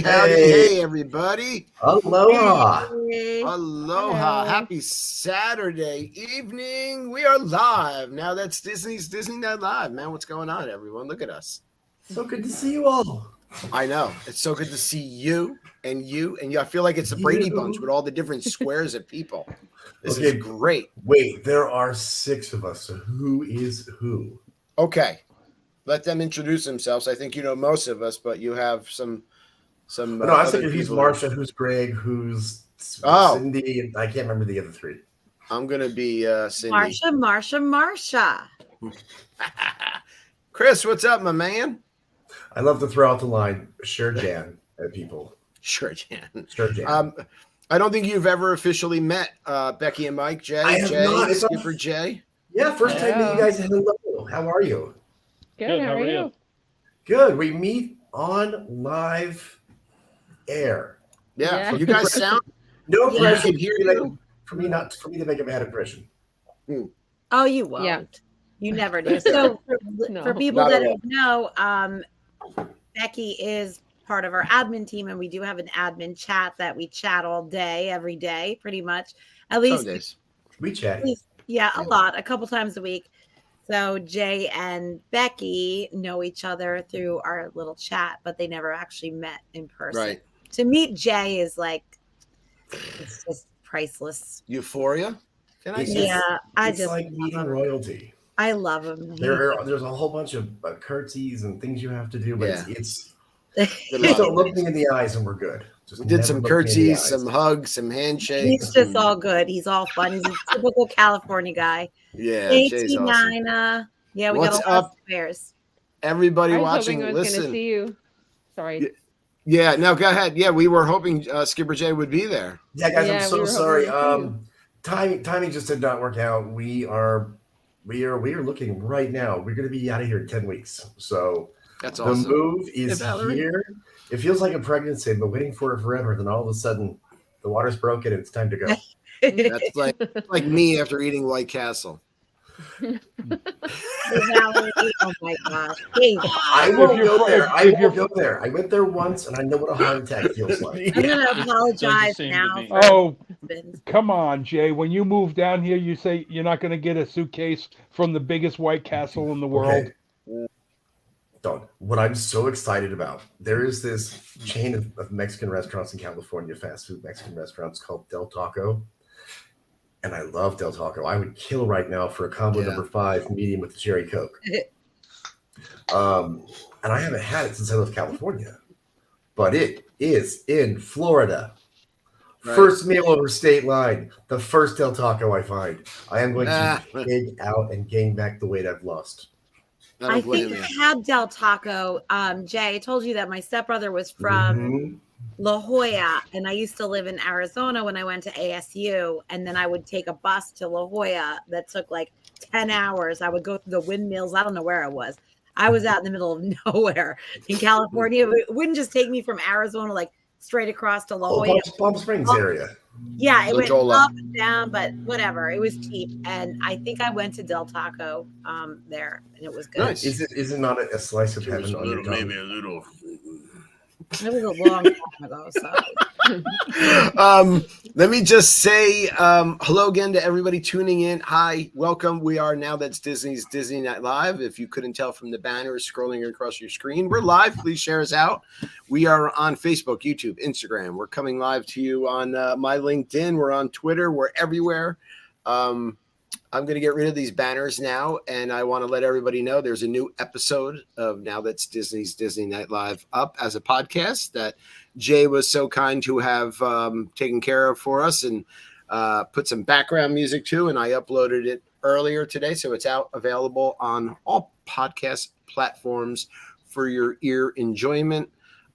Howdy, hey, everybody. Aloha. Hey. Aloha. Hello. Happy Saturday evening. We are live. Now that's Disney's Disney Night Live. Man, what's going on, everyone? Look at us. So good to see you all. I know. It's so good to see you and you. I feel like it's the Brady Bunch with all the different squares of people. This is great. Wait, there are 6 of us. So who is who? Okay. Let them introduce themselves. I think you know most of us, but you have some. No, I was thinking who's Marsha, who's Greg, who's Cindy, and I can't remember the other 3. I'm gonna be Cindy. Marsha. Chris, what's up, my man? I love to throw out the line, sure Jan, at people. Sure Jan. Sure Jan. I don't think you've ever officially met Becky and Mike. Jay, Skipper Jay. Yeah, first time meeting you guys. Hello. How are you? Good. How are you? Good. We meet on live air. Yeah. You guys sound no pressure here for me to make a bad impression. Oh, you won't. Yeah. You never do. So for people that don't know, Becky is part of our admin team, and we do have an admin chat that we chat all day, every day, pretty much. At least some days. We chat. A lot, a couple times a week. So Jay and Becky know each other through our little chat, but they never actually met in person. Right. To meet Jay is like, it's just priceless. Euphoria? I just like meeting royalty. I love him. There's a whole bunch of curtsies and things you have to do, but it's just don't look me in the eyes and we're good. We did some curtsies, some hugs, some handshakes. He's just all good. He's all fun. He's a typical California guy. Yeah, Jay's awesome. Yeah, we got a lot of spares. Everybody I was watching, hoping I was listen. going to see you. Sorry. Yeah, no, go ahead. Yeah, we were hoping Skipper Jay would be there. Yeah, guys, I'm so sorry. Timing just did not work out. We are looking right now. We're going to be out of here in 10 weeks. So that's awesome. The move is here. It feels like a pregnancy. I've been waiting for it forever. Then all of a sudden, the water's broken and it's time to go. That's like me after eating White Castle. Oh my gosh! I won't go there. I won't go there. I went there once, and I know what a heart attack feels like. I'm gonna apologize now. Come on, Jay. When you move down here, you say you're not going to get a suitcase from the biggest White Castle in the world. Okay. What I'm so excited about, there is this chain of Mexican restaurants in California, fast food Mexican restaurants called Del Taco. And I love Del Taco. I would kill right now for a combo number 5, medium with the cherry Coke. And I haven't had it since I left California. But it is in Florida. Right. First meal over state line. The first Del Taco I find. I am going to dig out and gain back the weight I've lost. I think I had Del Taco. Jay, I told you that my stepbrother was from La Jolla, and I used to live in Arizona when I went to ASU, and then I would take a bus to La Jolla that took like 10 hours. I would go through the windmills. I don't know where I was. I was out in the middle of nowhere in California. It wouldn't just take me from Arizona like straight across to La Jolla. Palm Springs area. Yeah, it went up and down, but whatever. It was cheap, and I think I went to Del Taco there, and it was good. Nice. Is it not a slice of heaven on your tongue? Maybe a little. It was a long time ago. So, let me just say hello again to everybody tuning in. Hi, welcome. We are Now That's Disney's Disney Night Live. If you couldn't tell from the banners scrolling across your screen, we're live. Please share us out. We are on Facebook, YouTube, Instagram. We're coming live to you on my LinkedIn. We're on Twitter. We're everywhere. I'm going to get rid of these banners now, and I want to let everybody know there's a new episode of Now That's Disney's Disney Night Live up as a podcast that Jay was so kind to have taken care of for us and put some background music to, and I uploaded it earlier today, so it's out available on all podcast platforms for your ear enjoyment.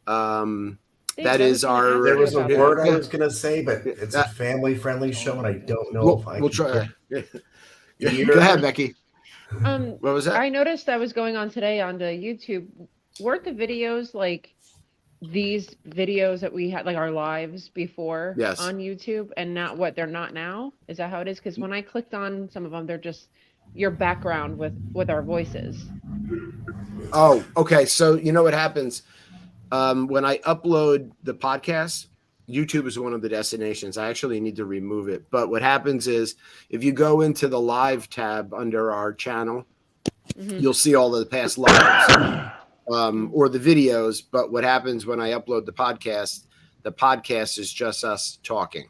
That is our. There was a word I was going to say, but it's a family-friendly show, and I don't know if I. We'll try. Go ahead, Becky. What was that? I noticed I was going on today onto YouTube. Weren't the videos like these videos that we had, like our lives before on YouTube, and not what they're not now? Is that how it is? Because when I clicked on some of them, they're just your background with our voices. Oh, okay. So you know what happens? when I upload the podcast, YouTube is one of the destinations. I actually need to remove it. But what happens is if you go into the live tab under our channel, you'll see all the past lives or the videos. But what happens when I upload the podcast is just us talking.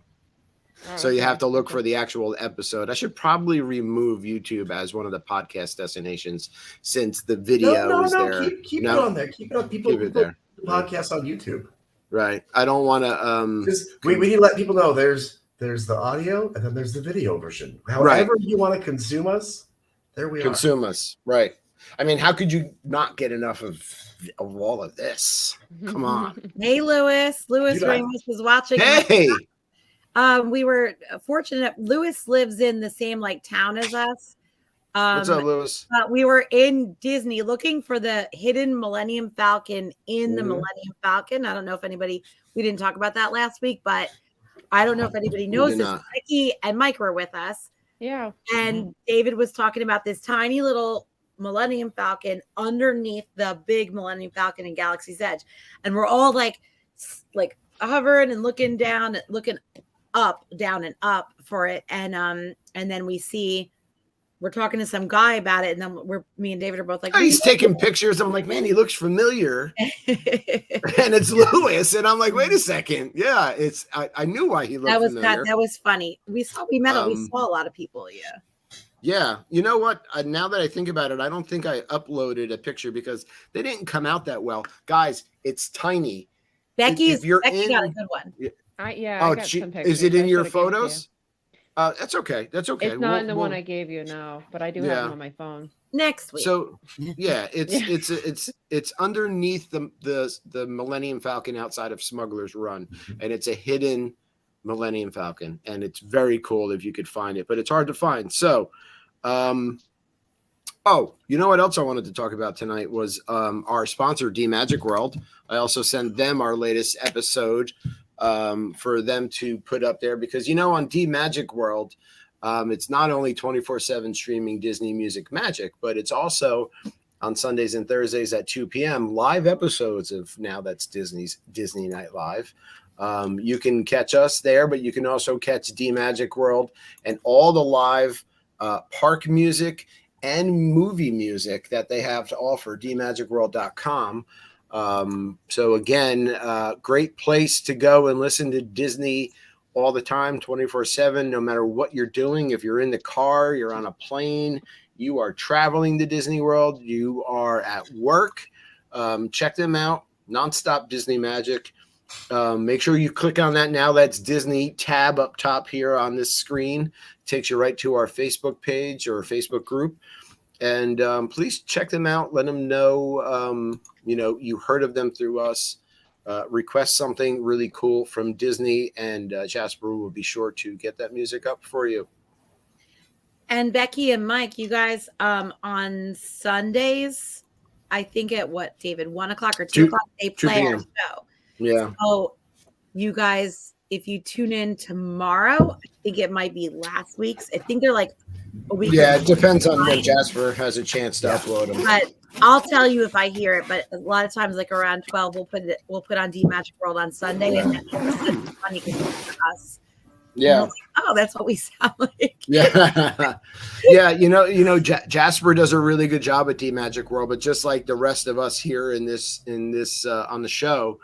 So you have to look for the actual episode. I should probably remove YouTube as one of the podcast destinations since the video is there. Keep it on there. Keep it on. People there. Podcasts on YouTube. Right. I don't want to. We need to let people know there's the audio and then there's the video version. However you want to consume us, there we are. Consume us. Right. I mean, how could you not get enough of all of this? Come on. Hey, Lewis. Lewis Ramos was watching. Hey. We were fortunate. Lewis lives in the same town as us. What's up, Lewis? We were in Disney looking for the hidden Millennium Falcon in the Millennium Falcon. I don't know if we didn't talk about that last week, but I don't know if anybody knows this. Becky and Mike were with us. Yeah. And David was talking about this tiny little Millennium Falcon underneath the big Millennium Falcon in Galaxy's Edge. And we're all like hovering and looking down, looking up, down and up for it. And then we're talking to some guy about it. And then me and David are both like, he's taking pictures. I'm like, man, he looks familiar. And it's Lewis. And I'm like, wait a second. Yeah, I knew why he looked familiar. That was funny. We saw a lot of people. Yeah. Yeah. You know what? Now that I think about it, I don't think I uploaded a picture because they didn't come out that well. Guys, it's Tiny. Becky got a good one. I got some pictures. Is it in your photos? That's okay. That's okay. It's not in the one I gave you, no, but I do have them on my phone. Next week. So yeah, it's underneath the Millennium Falcon outside of Smuggler's Run, and it's a hidden Millennium Falcon, and it's very cool if you could find it, but it's hard to find. So, you know what else I wanted to talk about tonight was our sponsor, D Magic World. I also sent them our latest episode for them to put up there because, on D Magic World, it's not only 24/7 streaming Disney music magic, but it's also on Sundays and Thursdays at 2 p.m. live episodes of Now That's Disney's Disney Night Live. You can catch us there, but you can also catch D Magic World and all the live park music and movie music that they have to offer, dmagicworld.com. So again, great place to go and listen to Disney all the time, 24/7, no matter what you're doing. If you're in the car, you're on a plane, you are traveling to Disney World, you are at work, check them out. Nonstop Disney Magic. Make sure you click on that Now That's Disney tab up top here on this screen. It takes you right to our Facebook page or Facebook group. And please check them out. Let them know, you heard of them through us. Request something really cool from Disney, and Jasper will be sure to get that music up for you. And Becky and Mike, you guys, on Sundays, I think at what, David, 1 o'clock or 2 o'clock, they play our show. Yeah. So you guys, if you tune in tomorrow, I think it might be last week's. I think they're like a week. Yeah, it depends on when Jasper has a chance to upload them. But I'll tell you if I hear it. But a lot of times, like around 12, we'll put on D Magic World on Sunday, and it's funny because it's us. Yeah. Like, oh, that's what we sound like. Yeah. Yeah. Jasper does a really good job at D Magic World, but just like the rest of us here in this on the show,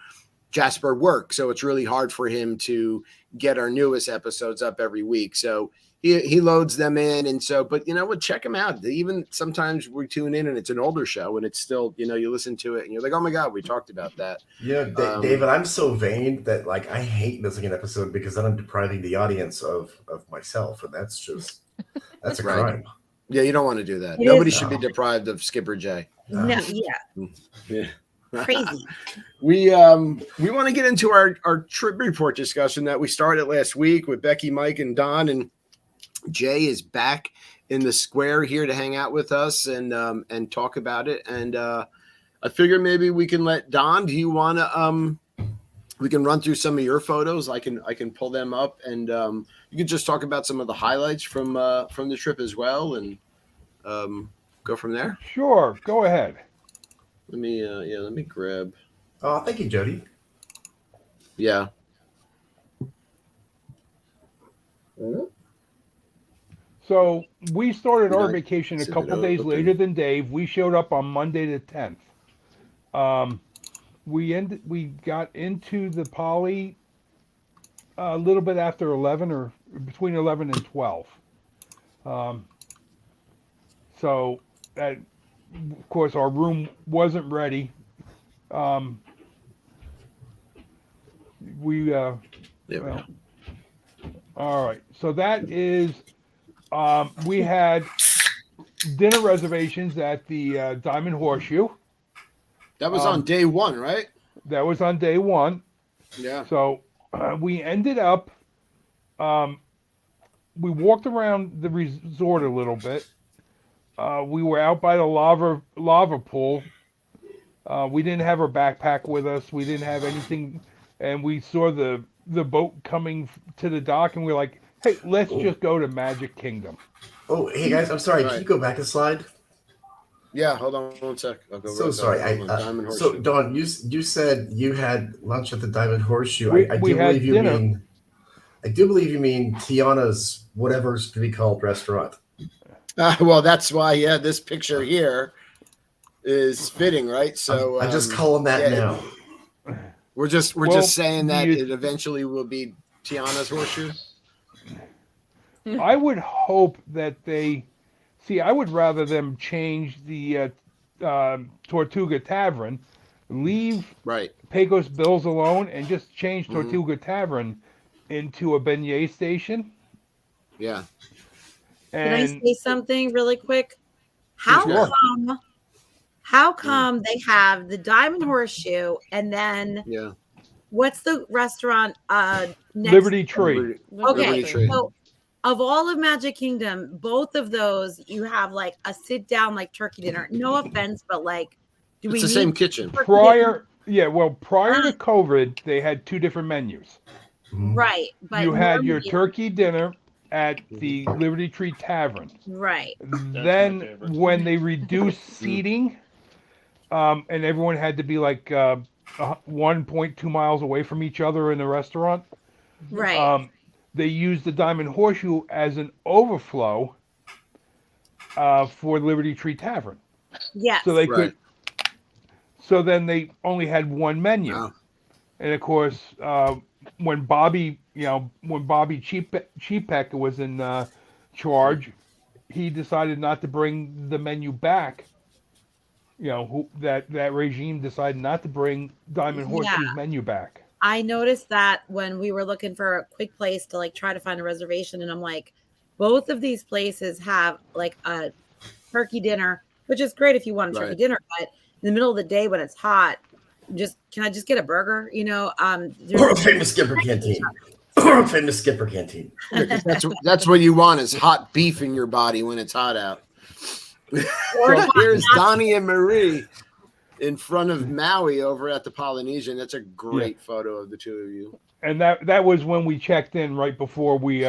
Jasper works. So it's really hard for him to get our newest episodes up every week. So he loads them in. And so, but you know what, check them out. Even sometimes we tune in and it's an older show and it's still, you listen to it and you're like, oh my God, we talked about that. Yeah. David, I'm so vain that I hate missing an episode because then I'm depriving the audience of myself. And that's a crime. Yeah. You don't want to do that. Nobody should be deprived of Skipper J. No. Yeah. Yeah. Crazy. We want to get into our trip report discussion that we started last week with Becky, Mike, and Don, and Jay is back in the square here to hang out with us and talk about it. And I figure maybe we can let Don. Do you want to? We can run through some of your photos. I can pull them up, and you can just talk about some of the highlights from the trip as well, and go from there. Sure, go ahead. Let me grab. Oh, thank you, Jody. Yeah. So we started our vacation a couple days later than Dave. We showed up on Monday the 10th. We got into the Poly a little bit after 11 or between 11 and 12. So that, of course, our room wasn't ready. Well, all right. So that is, we had dinner reservations at the Diamond Horseshoe. That was on day one, right? That was on day one. Yeah. So we ended up, we walked around the resort a little bit. We were out by the lava pool. We didn't have our backpack with us. We didn't have anything, and we saw the boat coming to the dock, and we were like, "Hey, let's just go to Magic Kingdom." Oh, hey guys, I'm sorry. Can you go back a slide? Yeah, hold on one sec. I'll go. So sorry. Diamond Horseshoe. So Dawn, you said you had lunch at the Diamond Horseshoe. I do believe you dinner. mean. I do believe you mean Tiana's whatever's to be called restaurant. Well, that's why. Yeah, this picture here is fitting, right? So I'm just calling that now. We're just saying that it eventually will be Tiana's Horseshoe. I would hope that they see. I would rather them change the Tortuga Tavern, leave Pecos Bills alone, and just change Tortuga Tavern into a beignet station. Yeah. Can I say something really quick? How come they have the Diamond Horseshoe and then what's the restaurant next? Liberty Tree. Okay, Liberty Tree. So of all of Magic Kingdom, both of those you have like a sit down like turkey dinner. No offense, but like it's the same kitchen. Prior to COVID, they had two different menus. Right. But you had your turkey dinner at the Liberty Tree Tavern. Right. Then when they reduced seating, and everyone had to be like 1.2 miles away from each other in the restaurant. Right. They used the Diamond Horseshoe as an overflow for Liberty Tree Tavern. Yes. So they could. So then they only had one menu, and of course, when Bobby Cheapek was in charge, he decided not to bring the menu back. That regime decided not to bring Diamond Horseshoe's menu back. I noticed that when we were looking for a quick place to like try to find a reservation, and I'm like, both of these places have like a turkey dinner, which is great if you want a turkey dinner, but in the middle of the day when it's hot, can I just get a burger? Or a famous Skipper canteen. Or a famous Skipper canteen. That's what you want is hot beef in your body when it's hot out. Here's Donnie and Marie in front of Maui over at the Polynesian. That's a great photo of the two of you. And that was when we checked in right before we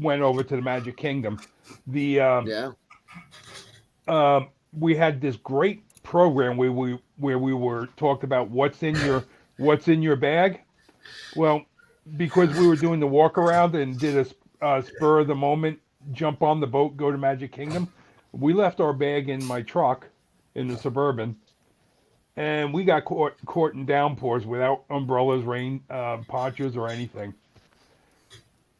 went over to the Magic Kingdom. We had this great program where we were talked about what's in your bag. Well, because we were doing the walk around and did a spur of the moment jump on the boat, go to Magic Kingdom, we left our bag in my truck in the Suburban, and we got caught in downpours without umbrellas, rain ponchos, or anything.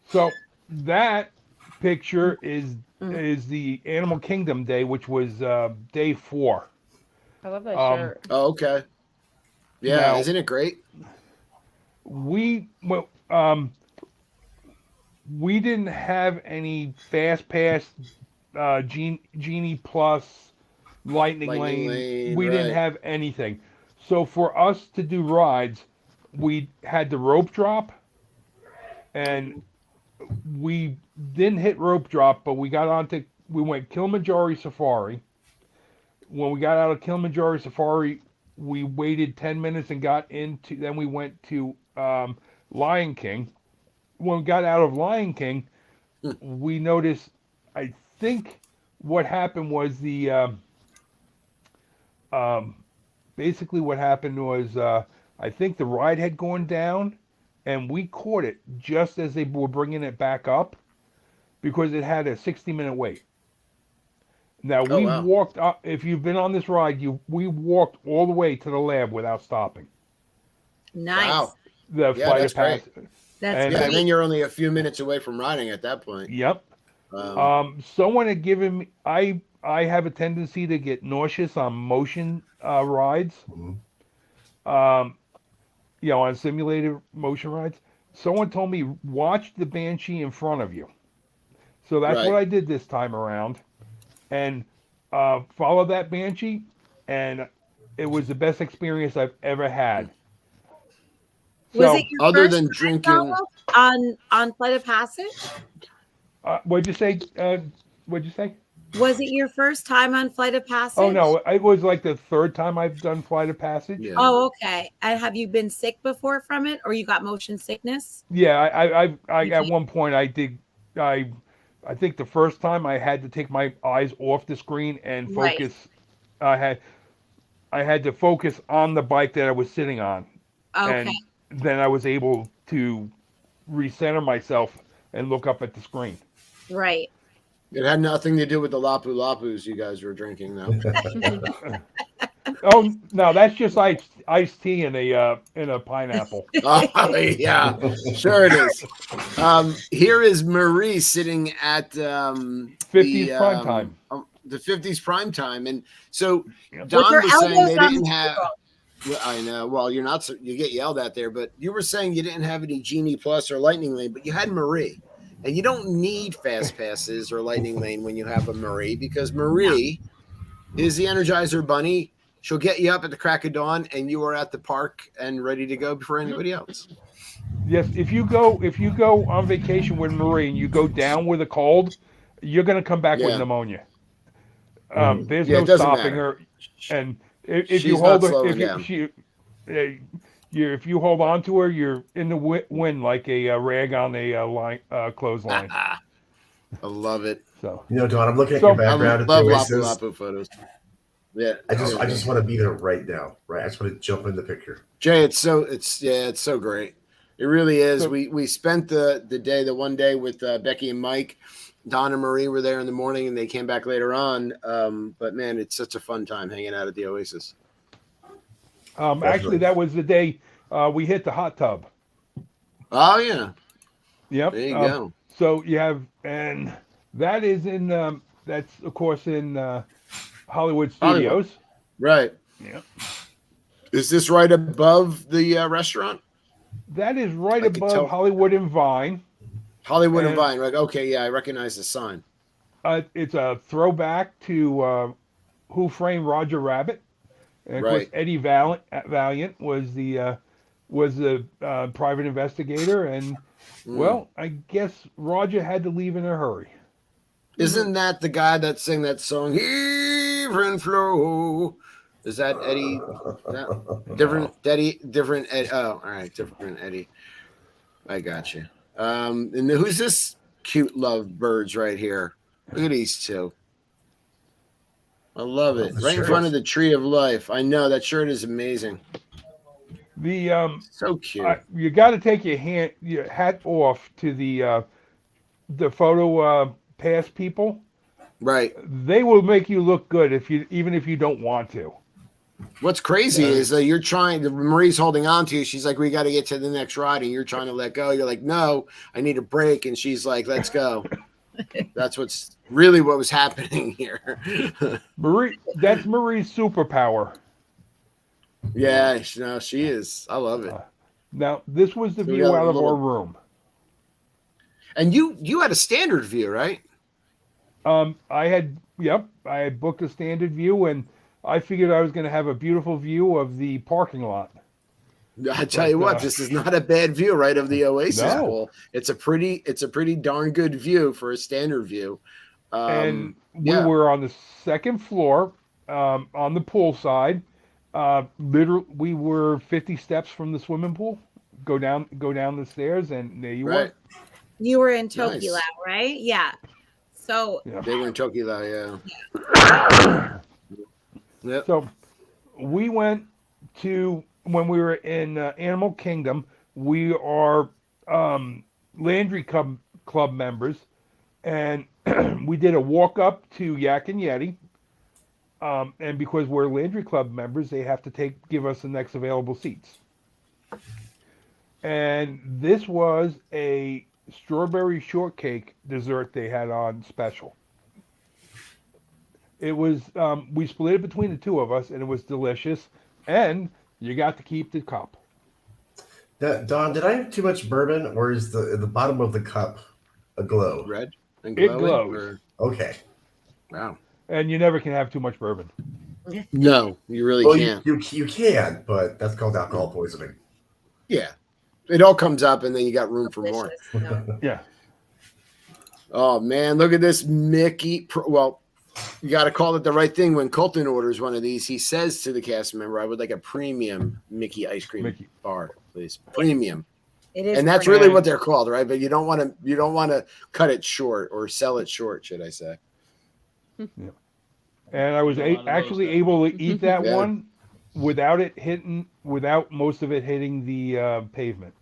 So that picture is the Animal Kingdom day, which was day 4. I love that shirt. Oh, okay. Yeah, now, isn't it great? We didn't have any Fast Pass, Genie Plus, Lightning Lane. We didn't have anything. So for us to do rides, we had the rope drop, and we didn't hit rope drop, but we went Kilimanjaro Safari. When we got out of Kilimanjaro Safari, we waited 10 minutes and then we went to Lion King. When we got out of Lion King, we noticed, I think what happened was basically what happened was I think the ride had gone down, and we caught it just as they were bringing it back up because it had a 60-minute wait. Now, we walked up. If you've been on this ride, we walked all the way to the lab without stopping. Nice. Wow. The Flight of Passage. And then you're only a few minutes away from riding at that point. Yep. Someone had given me. I have a tendency to get nauseous on motion rides. On simulated motion rides. Someone told me watch the Banshee in front of you. So that's what I did this time around, and follow that Banshee, and it was the best experience I've ever had. Was it your other first than drinking on Flight of Passage? What'd you say? What'd you say? Was it your first time on Flight of Passage? Oh no, it was like the third time I've done Flight of Passage. Yeah. Oh, okay. And have you been sick before from it, or you got motion sickness? Yeah, I at one point I did. I think the first time I had to take my eyes off the screen and focus. I had to focus on the bike that I was sitting on. Okay. And then I was able to recenter myself and look up at the screen. Right. It had nothing to do with the Lapu Lapus you guys were drinking, though. Oh no, that's just iced tea in a pineapple. Oh, yeah, sure it is. Here is Marie sitting at 50s prime time. The 50s prime time, and so With Don her was saying they elbows on didn't the have. table. Well, I know. Well, you're not. You get yelled at there, but you were saying you didn't have any Genie Plus or Lightning Lane, but you had Marie, and you don't need Fast Passes or Lightning Lane when you have a Marie because Marie is the Energizer Bunny. She'll get you up at the crack of dawn, and you are at the park and ready to go before anybody else. Yes, if you go on vacation with Marie and you go down with a cold, you're going to come back with pneumonia. There's no stopping her, and if you hold her, if you hold on to her, you're in the wind like a rag on a clothesline. I love it. So Don, I'm looking at your background. I love Lapu Lapu photos. Yeah, I just want to be there right now. Right, I just want to jump in the picture. Jay, it's so great. It really is. So, we spent the one day with Becky and Mike. Don and Marie were there in the morning, and they came back later on. But man, it's such a fun time hanging out at the Oasis. Actually, that was the day we hit the hot tub. Oh yeah. Yep. There you go. So you have, and that is in that's of course in Hollywood Studios. Right. Yeah. Is this right above the restaurant? That is right above Hollywood and Vine. Hollywood and Vine, right? Okay, yeah, I recognize the sign. It's a throwback to Who Framed Roger Rabbit, and of course Eddie Valiant was the private investigator, and well, I guess Roger had to leave in a hurry. Isn't that the guy that sang that song, Heave and Flow? Is that Eddie? Different Eddie. Oh, all right, different Eddie. I got you. And who's this cute love birds right here? Look at these two. I love it. Right in front of the Tree of Life. I know that shirt is amazing. So cute. You got to take your hat off to the photo pass people. Right. They will make you look good even if you don't want to. What's crazy is that Marie's holding on to you. She's like, we got to get to the next ride, and you're trying to let go. You're like, no, I need a break. And she's like, let's go. That's what was happening here. That's Marie's superpower. Yeah, no, she is. I love it. Now, this was the view out of our room. And you had a standard view, right? I had booked a standard view, and I figured I was going to have a beautiful view of the parking lot. I tell you what, this is not a bad view, right, of the Oasis Bowl. It's a pretty darn good view for a standard view. And we were on the second floor, on the pool side. Literally, we were 50 steps from the swimming pool. Go down the stairs, and there you were. You were in Tokyo, right? Yeah. So they were in Tokyo, yeah. Yep. So we went to when we were in Animal Kingdom, we are Landry Club members, and we did a walk up to Yak and Yeti. And because we're Landry Club members, they have to give us the next available seats. And this was a strawberry shortcake dessert they had on special. It was we split it between the two of us, and it was delicious. And you got to keep the cup. Don, did I have too much bourbon, or is the bottom of the cup aglow? Red and glowing? It glows. Okay. Wow. And you never can have too much bourbon. No, you really can't. You can, but that's called alcohol poisoning. Yeah. It all comes up, and then you got room for more. Yeah. Oh, man. Look at this Mickey. Well, you got to call it the right thing. When Colton orders one of these, he says to the cast member, I would like a premium Mickey ice cream bar, please. Premium. It is, and that's really what they're called, right? But you don't want to cut it short or sell it short, should I say. Yeah. And I was actually able to eat that one without most of it hitting the pavement.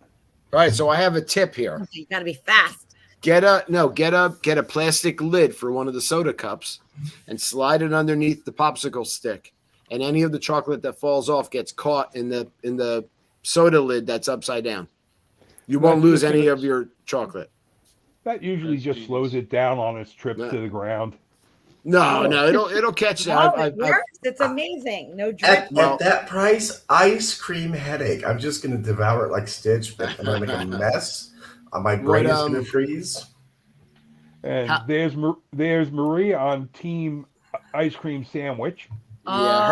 All right, so I have a tip here. You got to be fast. Get a plastic lid for one of the soda cups and slide it underneath the popsicle stick, and any of the chocolate that falls off gets caught in the soda lid that's upside down. You won't lose any of your chocolate. That usually just slows it down on its trip to the ground. No, it'll catch that. No, it works. It's amazing. No drip. At that price, ice cream headache. I'm just going to devour it like Stitch, but I'm going to make a mess. My brain is going to freeze. And there's Maria on Team Ice Cream Sandwich. Yeah,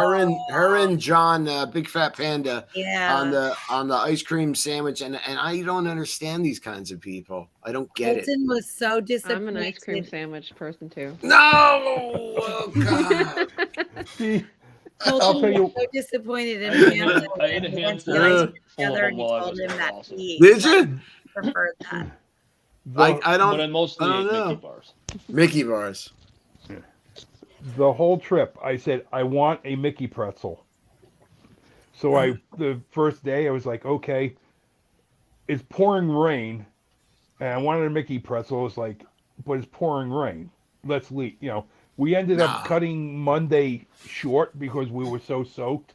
her and John, Big Fat Panda, on the ice cream sandwich, and I don't understand these kinds of people. I don't get Colton it. was so disappointed. I'm an ice cream sandwich person too. No, oh, God. Colton was so disappointed in him. I ate a handful together, and he told him that he did you preferred that. I don't. But I mostly ate Mickey bars. Mickey bars. The whole trip, I said, I want a Mickey pretzel. So the first day, I was like, okay, it's pouring rain, and I wanted a Mickey pretzel. It's like, but it's pouring rain. Let's leave. We ended up cutting Monday short because we were so soaked.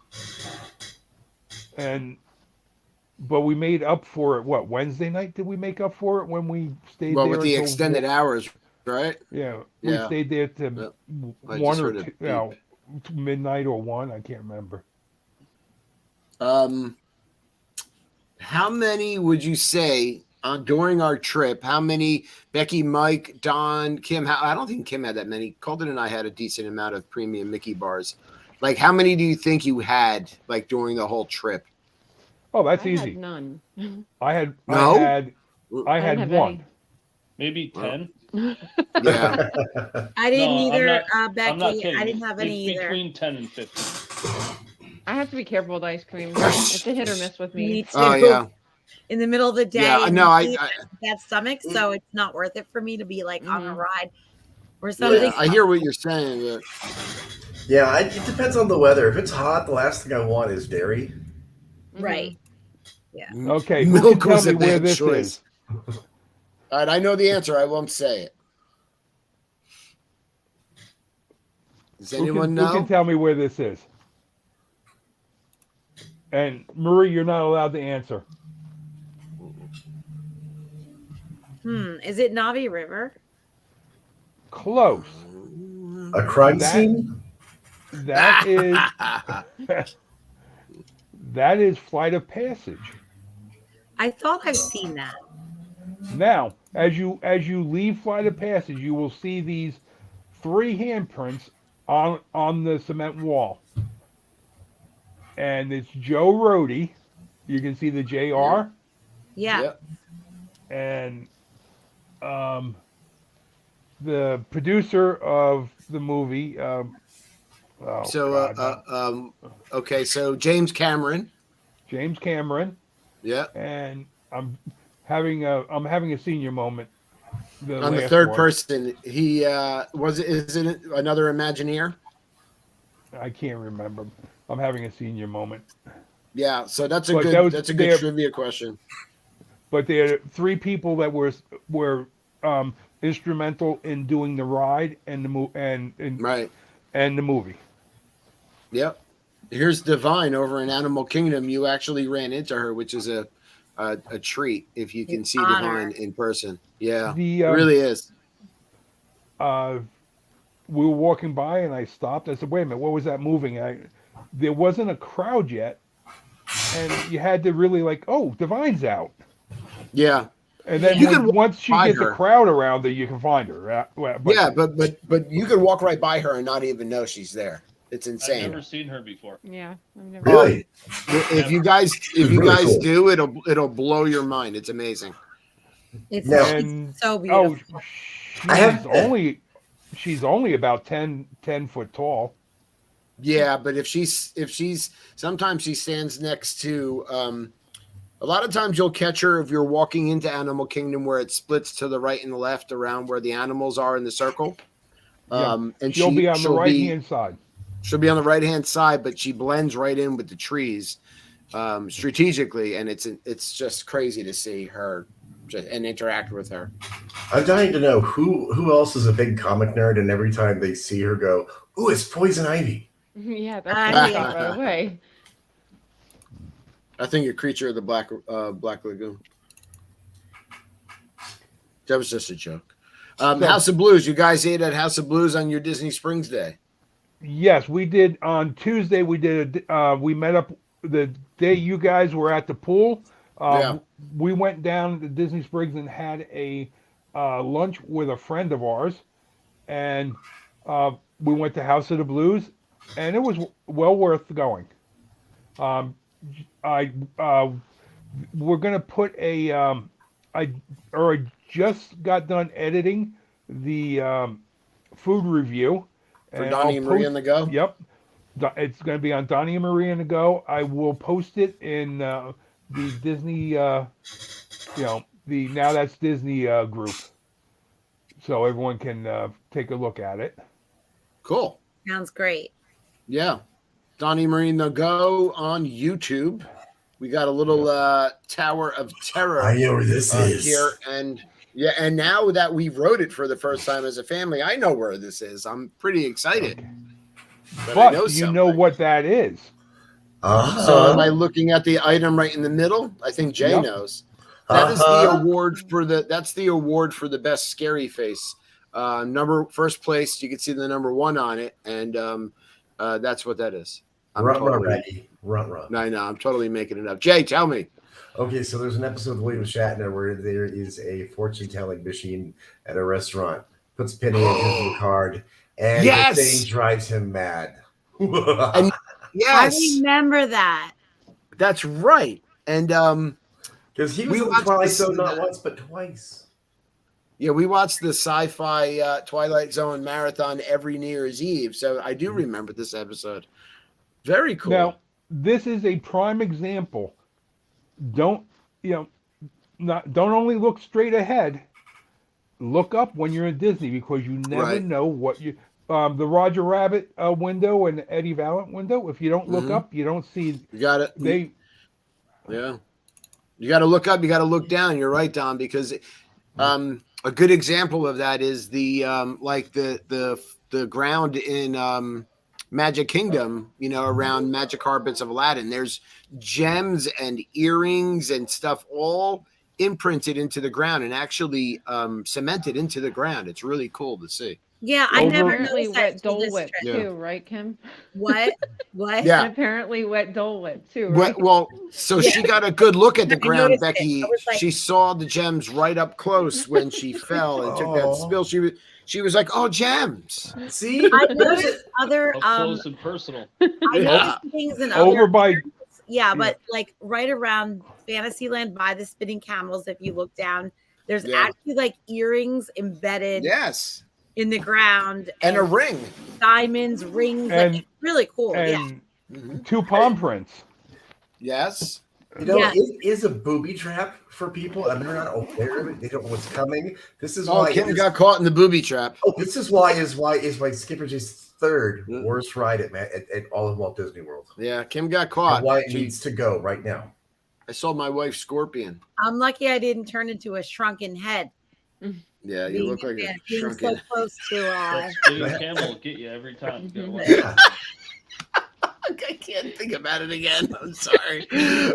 But we made up for it. What, Wednesday night did we make up for it when we stayed there? Well, with the extended hours, right? Yeah, we stayed there to 1 or 2, midnight or 1. I can't remember. How many would you say during our trip? How many? Becky, Mike, Don, Kim? I don't think Kim had that many. Colton and I had a decent amount of premium Mickey bars. Like, how many do you think you had like during the whole trip? Oh, that's I easy. Had none. I had have one. Any. Maybe 10. Yeah. I didn't either, Becky. I didn't have any either. Between 10 and 15. I have to be careful with ice cream. It's a hit or miss with me. Me too. Oh yeah. In the middle of the day, Yeah, no, I bad stomach, so it's not worth it for me to be like on a ride or something. Yeah, I hear what you're saying. But... Yeah, it depends on the weather. If it's hot, the last thing I want is dairy. Right. Yeah. Okay. Milk was a where bad this choice. is. All right, I know the answer. I won't say it. Does anyone know? Who can tell me where this is? And Marie, you're not allowed to answer. Is it Navi River? Close. A crime scene? That is that is Flight of Passage. I thought I've seen that. Now, as you leave Flight of Passage, you will see these 3 handprints on the cement wall. And it's Joe Rohde. You can see the JR. Yeah. Yep. And the producer of the movie. Okay, so James Cameron. James Cameron. Yeah. And I'm having a senior moment. On the third person, he is it another Imagineer? I can't remember. I'm having a senior moment. Yeah, so that's a good trivia question. But there are 3 people that were instrumental in doing the ride and the movie. Yep. Here's Divine over in Animal Kingdom. You actually ran into her, which is a treat if you can see Divine in person. Yeah, it really is. We were walking by and I stopped. I said, "Wait a minute, what was that moving?" There wasn't a crowd yet, and you had to really Divine's out. Yeah. And then once she gets a crowd around her, you can find her. But you can walk right by her and not even know she's there. It's insane. I've never seen her before. Yeah, I've never. Really? If you guys cool. do, it'll blow your mind. It's amazing. It's so beautiful. She's only about 10 foot tall. Yeah, but if she's sometimes she stands next to a lot of times you'll catch her if you're walking into Animal Kingdom where it splits to the right and the left around where the animals are in the circle. And she'll be on the right hand side. She'll be on the right hand side, but she blends right in with the trees strategically, and it's just crazy to see her and interact with her. I'm dying to know who else is a big comic nerd, and every time they see her go, "Ooh, it's Poison Ivy." Yeah, that's right away. I think a creature of the Black Lagoon. That was just a joke. House of Blues. You guys ate at House of Blues on your Disney Springs Day. Yes, we did. On Tuesday, we did. We met up the day you guys were at the pool. We went down to Disney Springs and had a lunch with a friend of ours, and we went to House of the Blues, and it was well worth going. We're gonna put I just got done editing the food review. For Donnie and Marie on the Go? Yep. It's going to be on Donnie and Marie on the Go. I will post it in the Disney, the Now That's Disney group. So everyone can take a look at it. Cool. Sounds great. Yeah. Donnie and Marie on the Go on YouTube. We got a little Tower of Terror. I know where this is. Here. And now that we wrote it for the first time as a family, I know where this is. I'm pretty excited. But you know what that is. So am I looking at the item right in the middle? I think Jay knows. That is the award for the best scary face. First place, you can see the number 1 on it, and that's what that is. Run. No, I'm totally making it up. Jay, tell me. Okay, so there's an episode of William Shatner where there is a fortune-telling machine at a restaurant. Puts a penny in his card, and the thing drives him mad. And, yes, I remember that. That's right. And because he was in the Twilight Zone not once but twice. Yeah, we watched the sci-fi Twilight Zone marathon every New Year's Eve, so I do remember this episode. Very cool. Now, this is a prime example. Don't only look straight ahead. Look up when you're in Disney, because you never know what you. The Roger Rabbit window and the Eddie Valent window. If you don't look up, you don't see. You got it. You got to look up. You got to look down. You're right, Don. Because a good example of that is the the ground in Magic Kingdom, around Magic Carpets of Aladdin. There's gems and earrings and stuff all imprinted into the ground and actually cemented into the ground. It's really cool to see. Yeah, I never apparently noticed wet that Dole Whip too, right, Kim? What? Yeah. And apparently wet Dole Whip too, right? Well, she got a good look at the ground, Becky. She saw the gems right up close when she fell and took that spill. She was like, "Oh, gems!" See, I noticed other Up close and personal. I noticed things in over other by. but like right around Fantasyland by the spinning camels, if you look down, there's actually like earrings embedded in the ground and a ring, diamonds, rings, and, like, really cool. And 2 palm prints. Yes. You know, it is a booby trap for people, and they're not aware of it. They don't know what's coming. This is why Kim got caught in the booby trap. Oh, this is why Skipper Jay's third worst ride at all of Walt Disney World. Yeah, Kim got caught. And why it needs to go right now. I saw my wife's scorpion. I'm lucky I didn't turn into a shrunken head. Yeah, you look like a shrunken. So close to. David Campbell will get you every time. I can't think about it again. I'm sorry.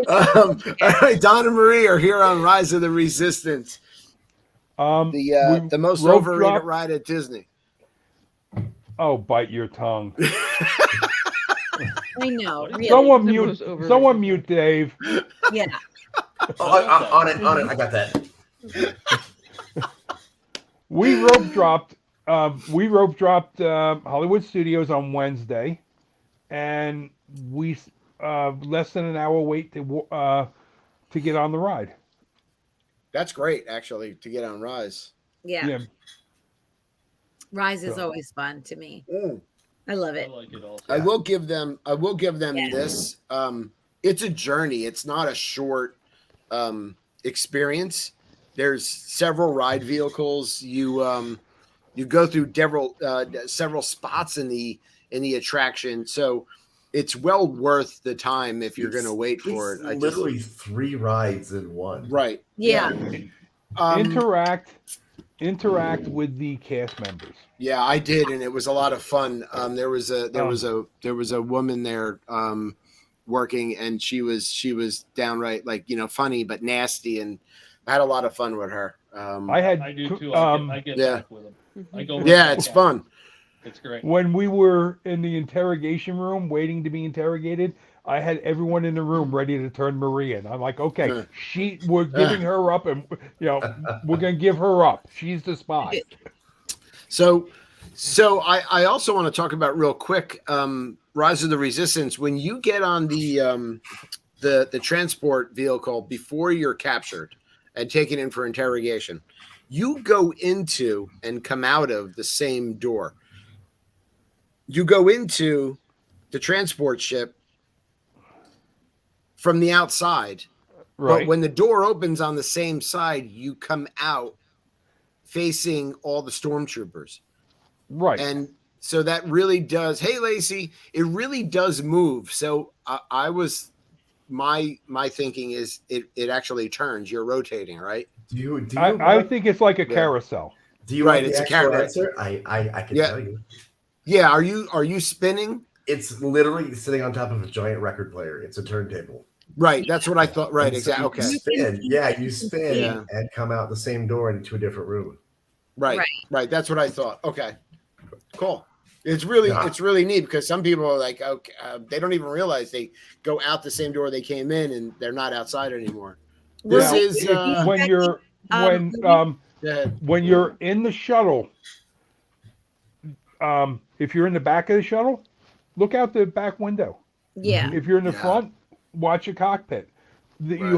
All right, Don and Marie are here on Rise of the Resistance. The most overrated ride at Disney. Oh, bite your tongue. I know. Really. Someone mute Dave. Yeah. On it. I got that. We rope dropped Hollywood Studios on Wednesday, and we less than an hour wait to get on the ride. That's great, actually, to get on Rise. Yeah. Rise is always fun to me. I love it. I like it also. I will give them this. It's a journey. It's not a short experience. There's several ride vehicles. You go through several spots in the attraction, so it's well worth the time if you're going to wait for it. It's literally 3 rides in one. Right. Yeah. Interact with the cast members. Yeah, I did, and it was a lot of fun. There was a woman there working, and she was downright funny but nasty, and I had a lot of fun with her. I do too. I get back with them. I go. It's fun. It's great. When we were in the interrogation room waiting to be interrogated, I had everyone in the room ready to turn Marie in. I'm like, okay, we're giving her up, and we're gonna give her up. She's the spy. So I also want to talk about real quick, Rise of the Resistance. When you get on the transport vehicle before you're captured and taken in for interrogation, you go into and come out of the same door. You go into the transport ship from the outside, right? But when the door opens on the same side, you come out facing all the stormtroopers, right? And so that really does. Hey, Lacey, it really does move. So my thinking is it actually turns. You're rotating, right? I think it's like a carousel. Do you want the actual answer? I can tell you. Yeah, are you spinning? It's literally sitting on top of a giant record player. It's a turntable. Right, that's what I thought. Right, exactly. Okay. You spin and come out the same door into a different room. Right. That's what I thought. Okay, cool. It's really neat because some people are like, okay, they don't even realize they go out the same door they came in and they're not outside anymore. This is when you're in the shuttle. If you're in the back of the shuttle, look out the back window. Yeah. If you're in the front, watch the cockpit. You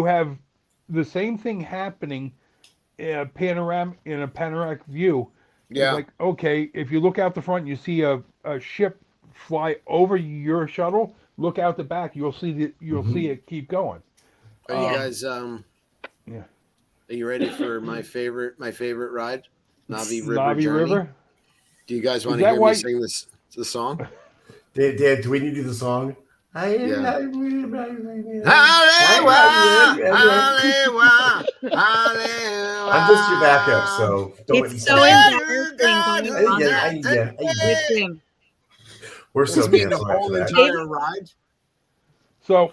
have the same thing happening in a panoramic view. Yeah. It's like, okay, if you look out the front, you see a ship fly over your shuttle. Look out the back, you'll see it keep going. Are you guys Are you ready for my favorite ride? Navi River. Do you guys want to hear me sing the song? Dad, do we need to do the song? I'm just your backup, so don't it's so embarrassing. We're so the whole entire ride. So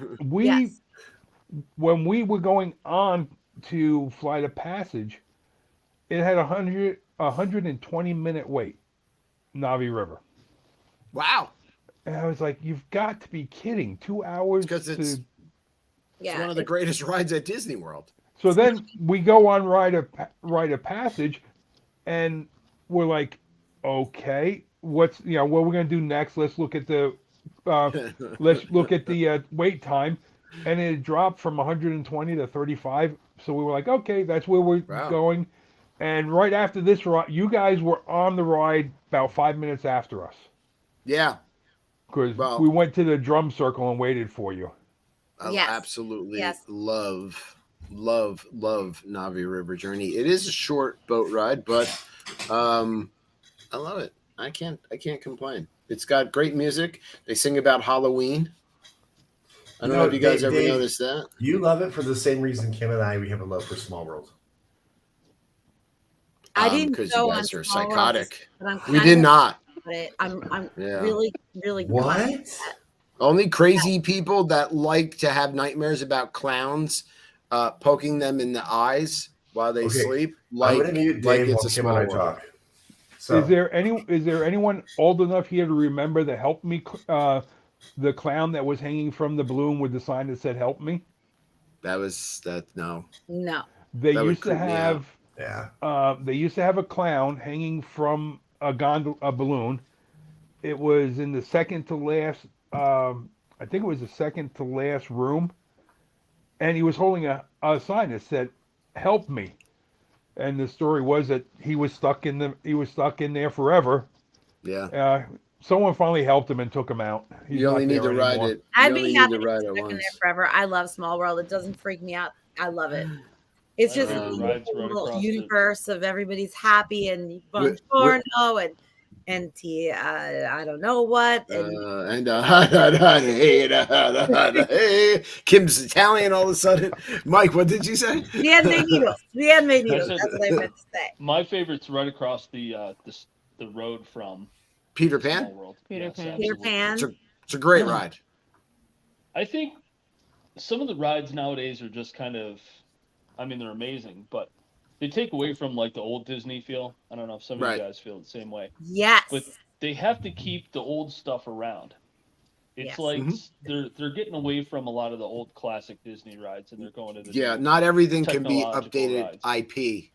when we were going on to Flight of Passage, it had 120-minute wait. Navi River. Wow. And I was like, you've got to be kidding. 2 hours. Because it's one of the greatest rides at Disney World. So then we go on Rite of Passage, and we're like, okay, what we're going to do next? Let's look at the wait time, and it dropped from 120 to 35. So we were like, okay, that's where we're going. And right after this ride, you guys were on the ride about 5 minutes after us. Yeah. Because we went to the drum circle and waited for you. I absolutely love Navi River Journey. It is a short boat ride, but I love it. I can't complain. It's got great music. They sing about Halloween. I don't know if you guys ever noticed that. You love it for the same reason Kim and I, we have a love for Small World. I didn't because go you guys on are Small psychotic. World, we did not. I'm really what? Only crazy people that like to have nightmares about clowns poking them in the eyes while they sleep. I'm gonna mute Dave while Kim and I talk. So. Is there anyone old enough here to remember the Help Me, the clown that was hanging from the balloon with the sign that said "Help Me"? No. They used to have they used to have a clown hanging from a balloon. It was in the second to last. I think it was the second to last room, and he was holding a sign that said "Help Me." And the story was that he was stuck in there forever. Yeah. Someone finally helped him and took him out. You only need to ride it. I'd be happy to be stuck in there forever. I love Small World. It doesn't freak me out. I love it. It's just a little universe of everybody's happy and buongiorno and I don't know what. Kim's Italian all of a sudden. Mike, what did you say? Bienvenidos. That's what I meant to say. My favorite's right across the road from Peter Pan. Peter Pan. It's a great ride. I think some of the rides nowadays are just kind of, I mean, they're amazing, but they take away from like the old Disney feel. I don't know if some of you guys feel the same way. Yes. But they have to keep the old stuff around. It's like they're getting away from a lot of the old classic Disney rides, and they're going to the not everything can be updated rides. IP.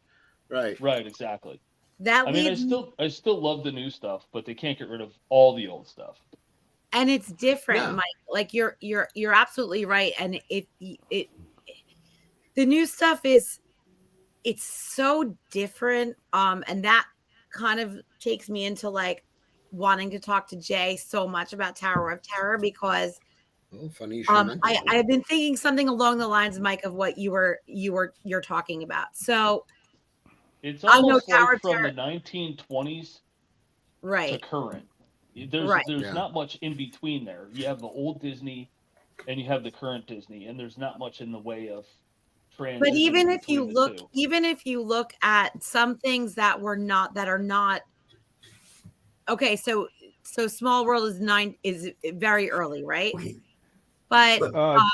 Right, exactly. I still love the new stuff, but they can't get rid of all the old stuff. And it's different, Mike. Like you're absolutely right. And the new stuff it's so different. And that kind of takes me into like wanting to talk to Jay so much about Tower of Terror because funny I've been thinking something along the lines, Mike, of what you're talking about. So it's almost like from the 1920s to current. There's not much in between there. You have the old Disney and you have the current Disney, and there's not much in the way of transition. But even if you look at some things that are not okay, so Small World is very early, right? But I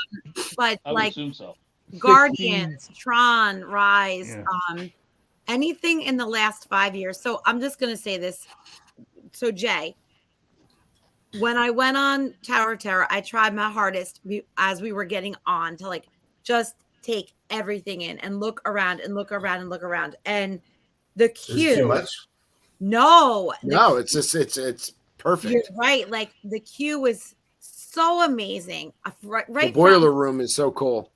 like assume so. Guardians, Tron, Rise, anything in the last 5 years. So I'm just gonna say this. So Jay, when I went on Tower of Terror, I tried my hardest as we were getting on to like just take everything in and look around and look around and look around. And the queue. Is it too much? No, it's perfect. You're right. Like the queue was so amazing. The boiler room is so cool.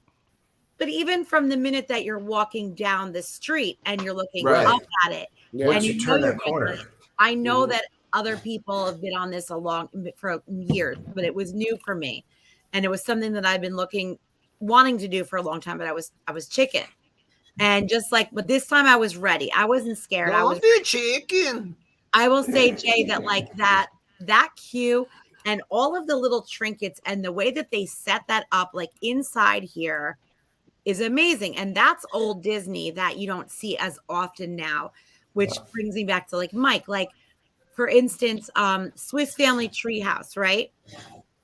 But even from the minute that you're walking down the street and you're looking up at it, once you turn that corner, I know that other people have been on this for years, but it was new for me, and it was something that I've been wanting to do for a long time. But I was chicken, and but this time I was ready. I wasn't scared. I was chicken. I will say, Jay, that like that queue and all of the little trinkets and the way that they set that up, like inside here, is amazing. And that's old Disney that you don't see as often now, which brings me back to like Mike, like for instance, Swiss Family Treehouse, right?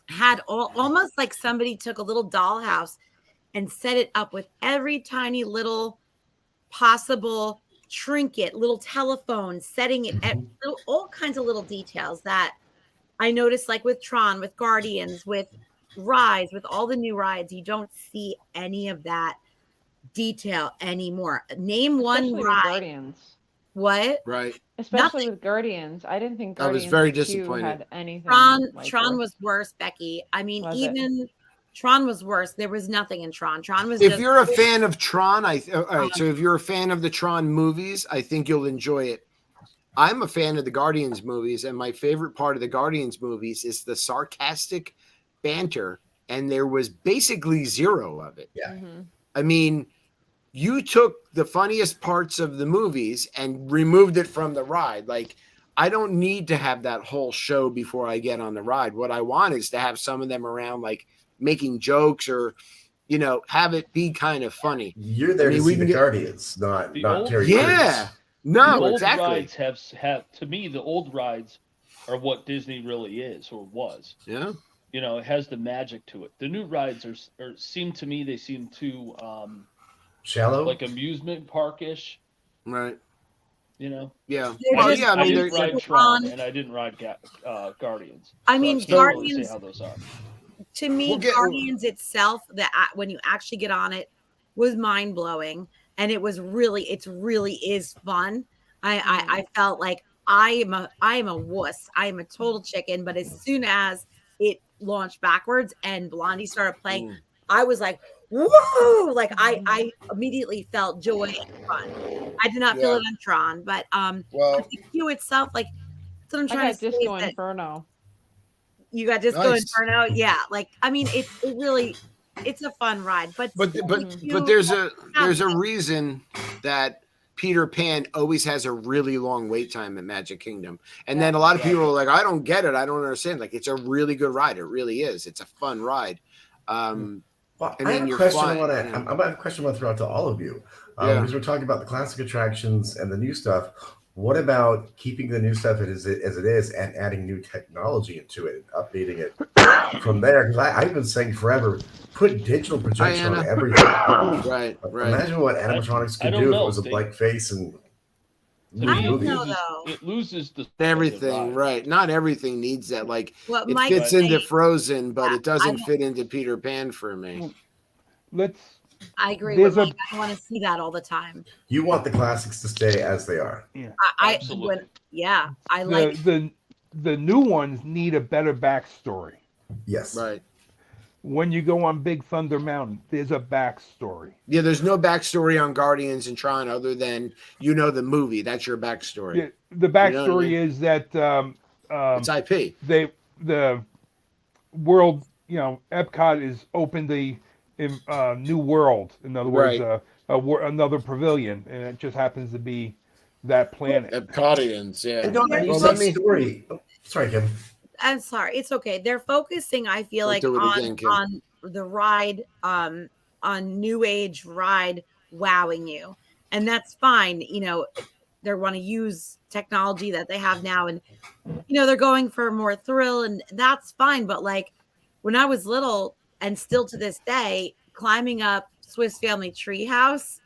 Had almost like somebody took a little dollhouse and set it up with every tiny little possible trinket, little telephone, setting it at all kinds of little details that I noticed, like with Tron, with Guardians, with Rise, with all the new rides, you don't see any of that detail anymore. Name one ride. Guardians. What? Right. Especially with Guardians. I didn't think Guardians I was very disappointed. had anything. Tron was worse, Becky. I mean, Tron was worse. There was nothing in Tron. Tron was. If you're a fan of Tron, all right. So if you're a fan of the Tron movies, I think you'll enjoy it. I'm a fan of the Guardians movies, and my favorite part of the Guardians movies is the sarcastic banter and there was basically zero of it. Yeah. Mm-hmm. I mean, you took the funniest parts of the movies and removed it from the ride. Like, I don't need to have that whole show before I get on the ride. What I want is to have some of them around, like making jokes or, you know, have it be kind of funny. You're there to see the Guardians, not Terry Yeah. Crews. No, the old exactly. rides have to me, the old rides are what Disney really is or was. Yeah. You know, it has the magic to it. The new rides seem too shallow, like amusement park-ish. Right. You know? Yeah. I didn't ride Tron and I didn't ride Guardians. I mean, Guardians, really say how those are. To me, Guardians itself, when you actually get on it, was mind-blowing. And it really is fun. I felt like I am a wuss. I am a total chicken. But as soon as it launched backwards and Blondie started playing, I was like, whoa! Like I immediately felt joy and fun. I did not feel it on Tron, but the queue itself, like that's what I'm trying to say. Disco Inferno. You got Disco Inferno, yeah. Like I mean, it's a fun ride, but there's a reason that Peter Pan always has a really long wait time at Magic Kingdom. And then a lot of people are like, I don't get it. I don't understand. Like, it's a really good ride. It really is. It's a fun ride. Well, I have a question I want to throw out to all of you. Because we're talking about the classic attractions and the new stuff. What about keeping the new stuff as it is and adding new technology into it, updating it from there? Because I've been saying forever, put digital projection on everything. Right. Imagine what animatronics could do if it was a blank face and it loses everything. Right. Not everything needs that. Like it fits into Frozen, but it doesn't fit into Peter Pan for me. I agree with Mike. I want to see that all the time. You want the classics to stay as they are. Yeah. I like the new ones need a better backstory. Yes. Right. When you go on Big Thunder Mountain, there's a backstory. Yeah, there's no backstory on Guardians and Tron other than the movie. That's your backstory. Yeah, the backstory is that it's IP. The world, Epcot is opened the new world. In other words, another pavilion, and it just happens to be that planet. Epcotians, yeah. Story. Oh, sorry, Kevin. I'm sorry. It's okay. They're focusing, I feel like, on the ride, on New Age ride wowing you. And that's fine. They want to use technology that they have now. And, they're going for more thrill. And that's fine. But, like, when I was little and still to this day, climbing up Swiss Family Treehouse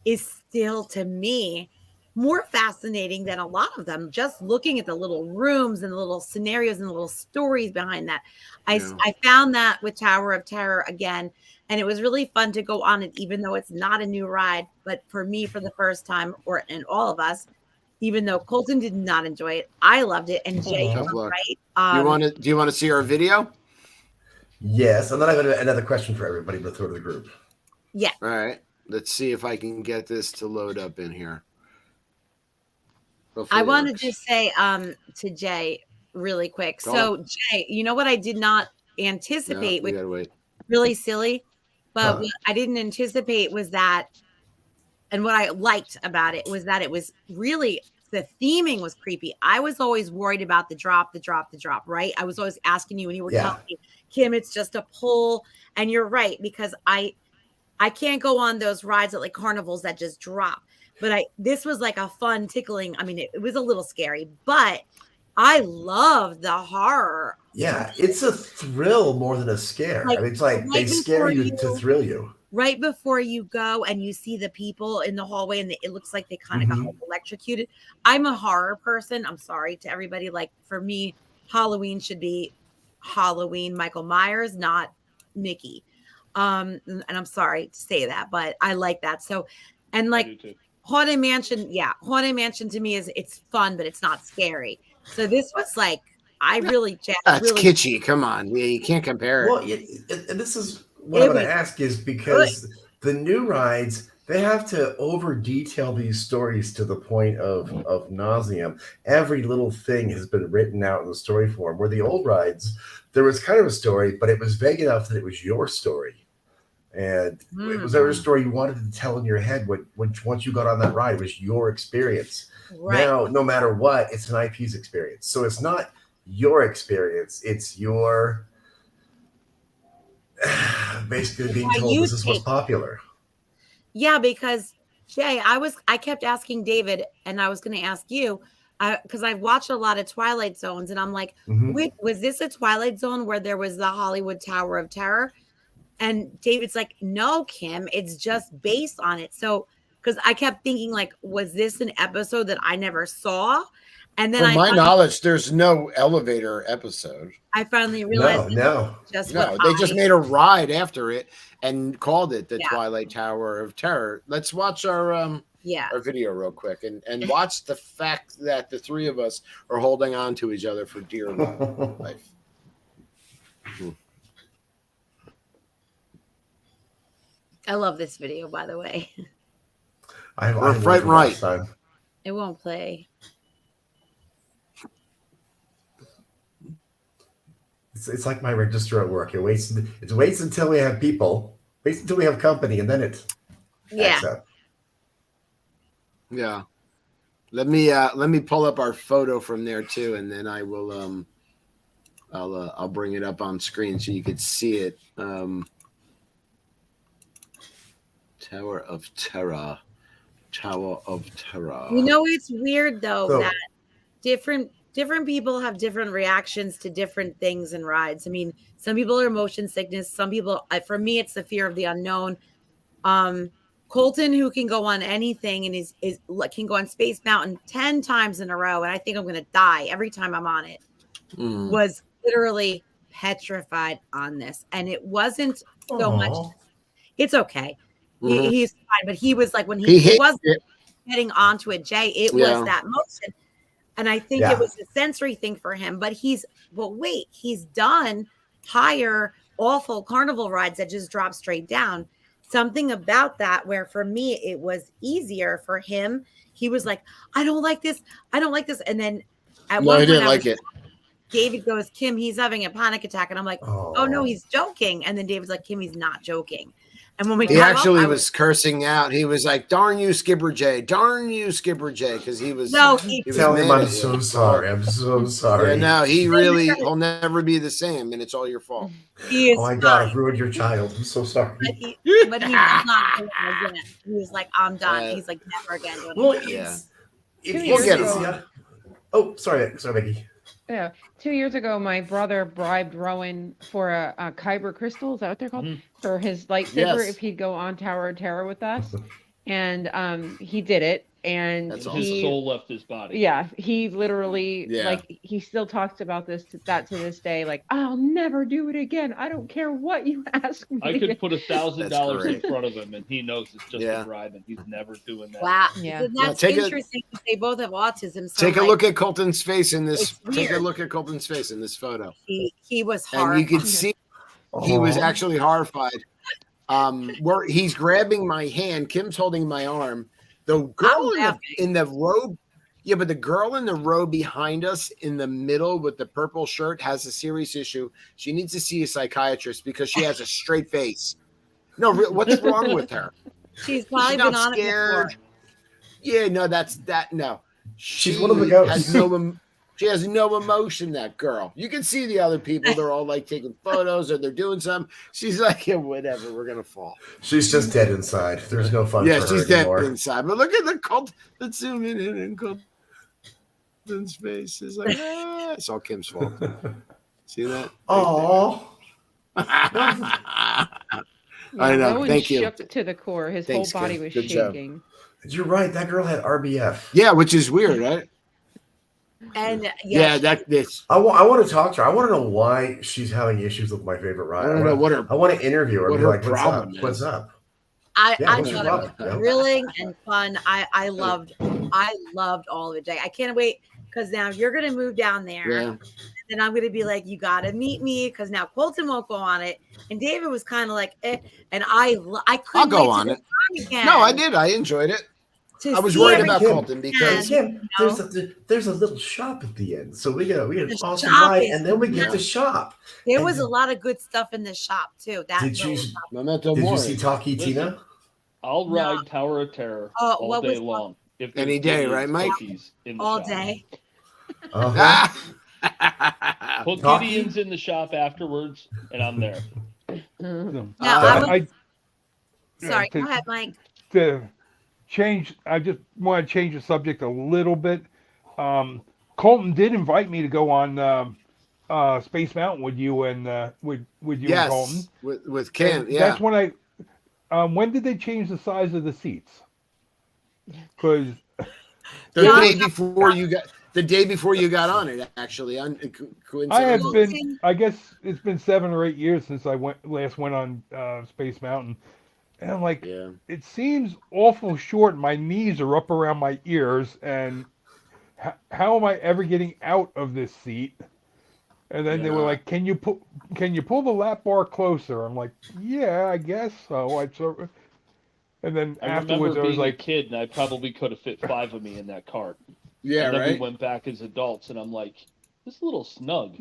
is still, to me, more fascinating than a lot of them. Just looking at the little rooms and the little scenarios and the little stories behind that. I found that with Tower of Terror again, and it was really fun to go on it, even though it's not a new ride. But for me, for the first time, and all of us, even though Colton did not enjoy it, I loved it. And Jay, right? Do you want to see our video? Yes, and then I have another question for everybody, but throw to the group. Yeah. All right. Let's see if I can get this to load up in here. I want to just say to Jay really quick. So Jay, you know what I did not anticipate, which really silly, but what I didn't anticipate was that, and what I liked about it was that it was really, the theming was creepy. I was always worried about the drop, right? I was always asking you, and you were telling me, Kim, it's just a pull. And you're right, because I can't go on those rides at like carnivals that just drop. But this was like a fun tickling. I mean, it was a little scary, but I love the horror. Yeah, it's a thrill more than a scare. Like, I mean, it's like they scare you to thrill you. Right before you go and you see the people in the hallway and it looks like they kind of got electrocuted. I'm a horror person. I'm sorry to everybody. Like for me, Halloween should be Halloween Michael Myers, not Mickey. And I'm sorry to say that, but I like that. So, and like Haunted Mansion, Haunted Mansion to me it's fun, but it's not scary. So this was like, I really that's really kitschy. Come on, you can't compare it. Well, and this is what I'm going to ask is because the new rides They have to over detail these stories to the point of nauseum. Every little thing has been written out in the story form. Where the old rides, there was kind of a story, but it was vague enough that it was your story. And it was every story you wanted to tell in your head once you got on that ride. It was your experience. Right. Now, no matter what, it's an IP's experience. So it's not your experience. It's your basically being told this is what's popular. Yeah, because Jay, I kept asking David, and I was going to ask you, because I've watched a lot of Twilight Zones, and I'm like, was this a Twilight Zone where there was the Hollywood Tower of Terror? And David's like, no, Kim, it's just based on it. So, because I kept thinking, like, was this an episode that I never saw? And then, from my knowledge, there's no elevator episode. I finally realized no. They just made a ride after it and called it the Twilight Tower of Terror. Let's watch our video real quick and watch the fact that the three of us are holding on to each other for dear life. I love this video, by the way. We're right. It won't play. It's like my register at work. It waits until we have people. Waits until we have company, and then it adds up. Yeah. Let me pull up our photo from there too, and then I will I'll bring it up on screen so you could see it. Tower of Terror. You know, it's weird though that different people have different reactions to different things in rides. I mean, some people are motion sickness. Some people, for me, it's the fear of the unknown. Colton, who can go on anything and can go on Space Mountain 10 times in a row, and I think I'm going to die every time I'm on it, was literally petrified on this. And it wasn't so much. It's okay. He's fine. But he was like, when he wasn't getting onto it, Jay, it was that motion. And I think it was a sensory thing for him. But he's done higher, awful carnival rides that just drop straight down. Something about that where for me, it was easier for him. He was like, I don't like this. And then at one point, didn't like it. David goes, Kim, he's having a panic attack. And I'm like, oh no, he's joking. And then David's like, Kim, he's not joking. And when he actually was cursing out, he was like, darn you, Skipper J, because he was. No, tell him I'm so sorry. I'm so sorry. Yeah, no, he'll never be the same, and it's all your fault. Oh my God, I've ruined your child. I'm so sorry. But he was not doing it again. He was like, I'm done. He's like, never again doing it. Oh, sorry, Becky. Yeah, 2 years ago, my brother bribed Rowan for a Kyber crystal. Is that what they're called? For his lightsaber, if he'd go on Tower of Terror with us, and he did it. And his soul left his body. Yeah, he literally he still talks about that to this day. Like, I'll never do it again. I don't care what you ask me. I could put $1,000 in front of him, and he knows it's just a bribe, and he's never doing that. Wow, that's interesting. They both have autism. So take a look at Colton's face in this. Take a look at Colton's face in this photo. He was horrified. And you could see he was actually horrified. Where he's grabbing my hand, Kim's holding my arm. The girl in the row, but the girl in the row behind us in the middle with the purple shirt has a serious issue. She needs to see a psychiatrist because she has a straight face. No, what's wrong with her? She's probably been on scared. It before. Yeah, no, that's that. No, she's one of the ghosts. She has no emotion, that girl. You can see the other people. They're all like taking photos or they're doing something. She's like, whatever, we're going to fall. She's just dead inside. There's no fun for her she's anymore. Dead inside. But look at the cult. Let's zoom in and Colton's face. It's like, it's all Kim's fault. See that? Oh. I know. Thank you. Shook to the core. His whole body was shaking. You're right. That girl had RBF. Yeah, which is weird, right? And I want to talk to her. I want to know why she's having issues with my favorite ride. I want to interview her. What her problem is. What's up? I thought it was thrilling and fun. I loved all of it, Jay. I can't wait because now you're going to move down there. Yeah. And I'm going to be like, you got to meet me because now Colton won't go on it. And David was kind of like, eh. And I couldn't I'll go wait on to it. again. No, I did. I enjoyed it. I was worried about Colton because there's a little shop at the end, so we get an awesome ride, and then we get to shop. There was a lot of good stuff in the shop too. Did you see Talkie Tina? I'll ride Tower of Terror all day long. If any day, right, Mike? In the all shop. Day. Put Gideon's in the shop afterwards, and I'm there. Sorry, go ahead, Mike. I just want to change the subject a little bit. Colton did invite me to go on Space Mountain with you and with you and Colton. With Kim. And that's when when did they change the size of the seats? Because the day before you got on it, actually. I have been. I guess it's been 7 or 8 years since I last went on Space Mountain. And I'm like, it seems awful short. My knees are up around my ears, and how am I ever getting out of this seat? And then they were like, "Can you pull the lap bar closer?" I'm like, "Yeah, I guess so." And then afterwards, I was like, a kid, and I probably could have fit 5 of me in that cart. Yeah, and then right. We went back as adults, and I'm like, this is a little snug.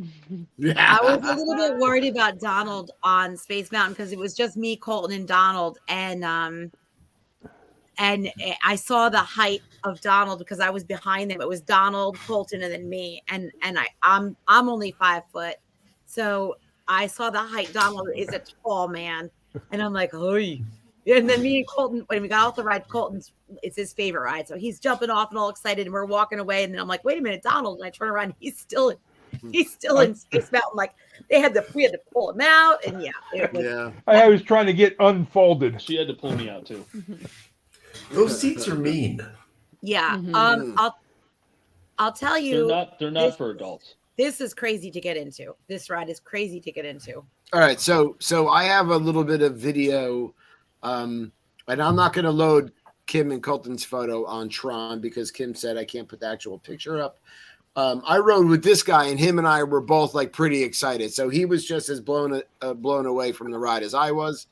I was a little bit worried about Donald on Space Mountain because it was just me, Colton, and Donald, and I saw the height of Donald because I was behind them. It was Donald, Colton, and then me, and I'm only 5 foot, so I saw the height. Donald is a tall man, and I'm like, "Hey!" And then me and Colton, when we got off the ride, it's his favorite ride, so he's jumping off and all excited, and we're walking away, and then I'm like, "Wait a minute, Donald!" And I turn around, he's still in Space Mountain. Like we had to pull him out, and I was trying to get unfolded. She had to pull me out too. Those seats are mean. Yeah. I'll tell you. They're not for adults. This is crazy to get into. This ride is crazy to get into. All right. So I have a little bit of video, and I'm not going to load Kim and Colton's photo on Tron because Kim said I can't put the actual picture up. I rode with this guy, and him and I were both like pretty excited. So he was just as blown away from the ride as I was.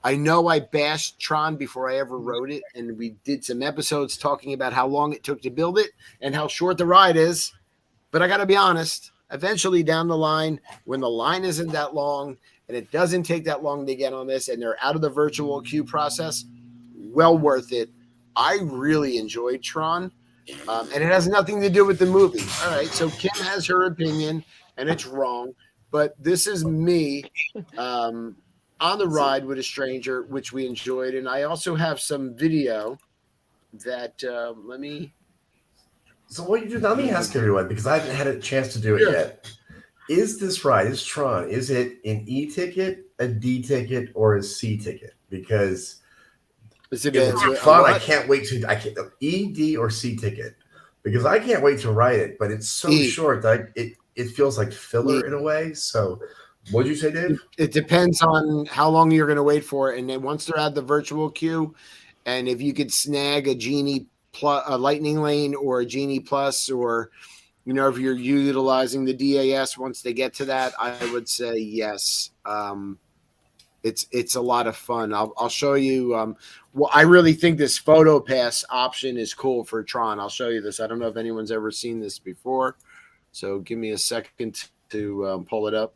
I know I bashed Tron before I ever rode it, and we did some episodes talking about how long it took to build it and how short the ride is. But I got to be honest, eventually down the line, when the line isn't that long and it doesn't take that long to get on this and they're out of the virtual queue process, well worth it. I really enjoyed Tron, and it has nothing to do with the movie. All right, so Kim has her opinion, and it's wrong, but this is me on the ride with a stranger, which we enjoyed. And I also have some video that let me. So what you do? Let me ask everyone, because I haven't had a chance to do it yet. Is this ride, is Tron, is it an E-ticket, a D-ticket, or a C-ticket? Because it's fun. I can't wait to E, D, or C ticket, because I can't wait to ride it. But it's so short that it feels like filler in a way. So. What'd you say, Dave? It depends on how long you're going to wait for it. And then once they're at the virtual queue, and if you could snag a Genie Plus, a Lightning Lane, or a Genie Plus, or, if you're utilizing the DAS once they get to that, I would say yes. It's a lot of fun. I'll show you. I really think this photo pass option is cool for Tron. I'll show you this. I don't know if anyone's ever seen this before. So give me a second to pull it up.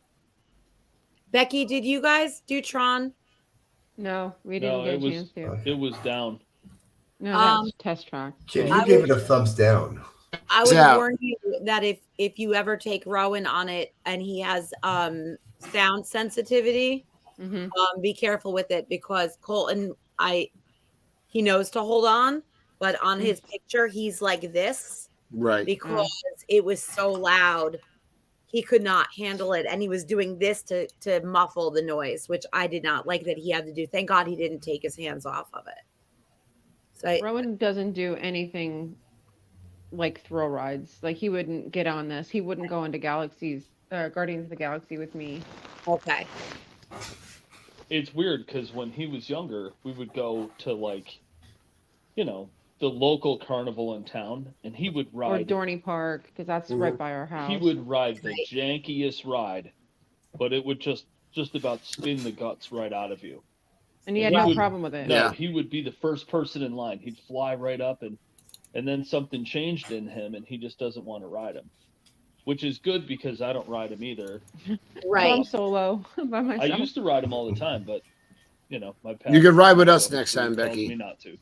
Becky, did you guys do Tron? No, we didn't get a chance to. It was down. No, that's test track. Kim, you gave it a thumbs down. I would warn you that if you ever take Rowan on it and he has sound sensitivity, be careful with it, because Colton, he knows to hold on, but on his picture he's like this, right? Because it was so loud. He could not handle it, and he was doing this to muffle the noise, which I did not like that he had to do. Thank God he didn't take his hands off of it. So Rowan doesn't do anything like thrill rides. Like, he wouldn't get on this. He wouldn't go into Guardians of the Galaxy with me. Okay. It's weird because when he was younger, we would go to the local carnival in town, and he would ride. Or Dorney Park, because that's right by our house. He would ride the jankiest ride, but it would just about spin the guts right out of you. And he had no problem with it. No, he would be the first person in line. He'd fly right up, and then something changed in him, and he just doesn't want to ride him, which is good because I don't ride him either. Right. I'm solo by myself. I used to ride him all the time, but my past. You could ride with us next time, Becky. Me not to.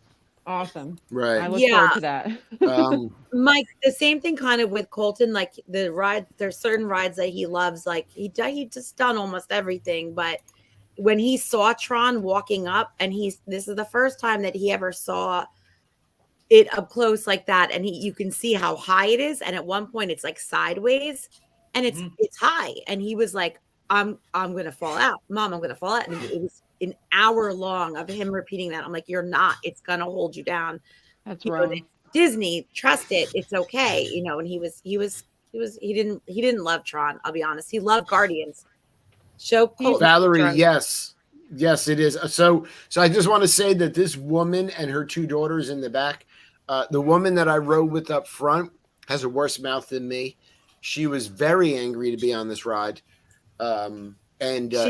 Awesome. Right. I look forward to that. Mike, the same thing kind of with Colton. Like the ride, there's certain rides that he loves. Like he just done almost everything, but when he saw Tron walking up, and this is the first time that he ever saw it up close like that, and you can see how high it is, and at one point it's like sideways, and it's high, and he was like, I'm gonna fall out, Mom, I'm gonna fall out. And it was an hour long of him repeating that. I'm like, you're not, it's gonna hold you down. That's wrong. Disney, trust it, it's okay. And he didn't love Tron, I'll be honest. He loved Guardians. Valerie, yes, it is. So I just want to say that this woman and her two daughters in the back, the woman that I rode with up front has a worse mouth than me. She was very angry to be on this ride, and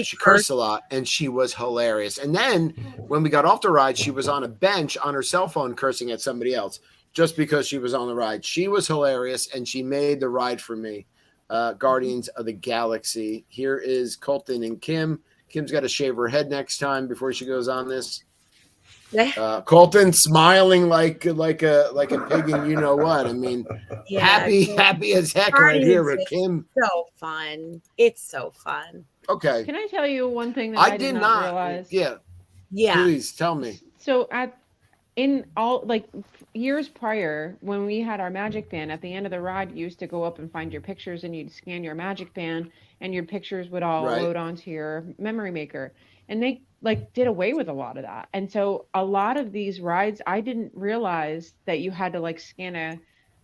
she cursed a lot, and she was hilarious. And then when we got off the ride, she was on a bench on her cell phone cursing at somebody else just because she was on the ride. She was hilarious, and she made the ride for me. Guardians of the Galaxy. Here is Colton and Kim. Kim's got to shave her head next time before she goes on this. Colton smiling like a pig, and you know what? I mean, happy as heck right here with Kim. So fun. It's so fun. Okay. Can I tell you one thing that I did not realize? Yeah. Please tell me. So in all years prior, when we had our Magic Band, at the end of the ride, you used to go up and find your pictures, and you'd scan your Magic Band, and your pictures would all load onto your memory maker. And they did away with a lot of that. And so a lot of these rides, I didn't realize that you had to scan a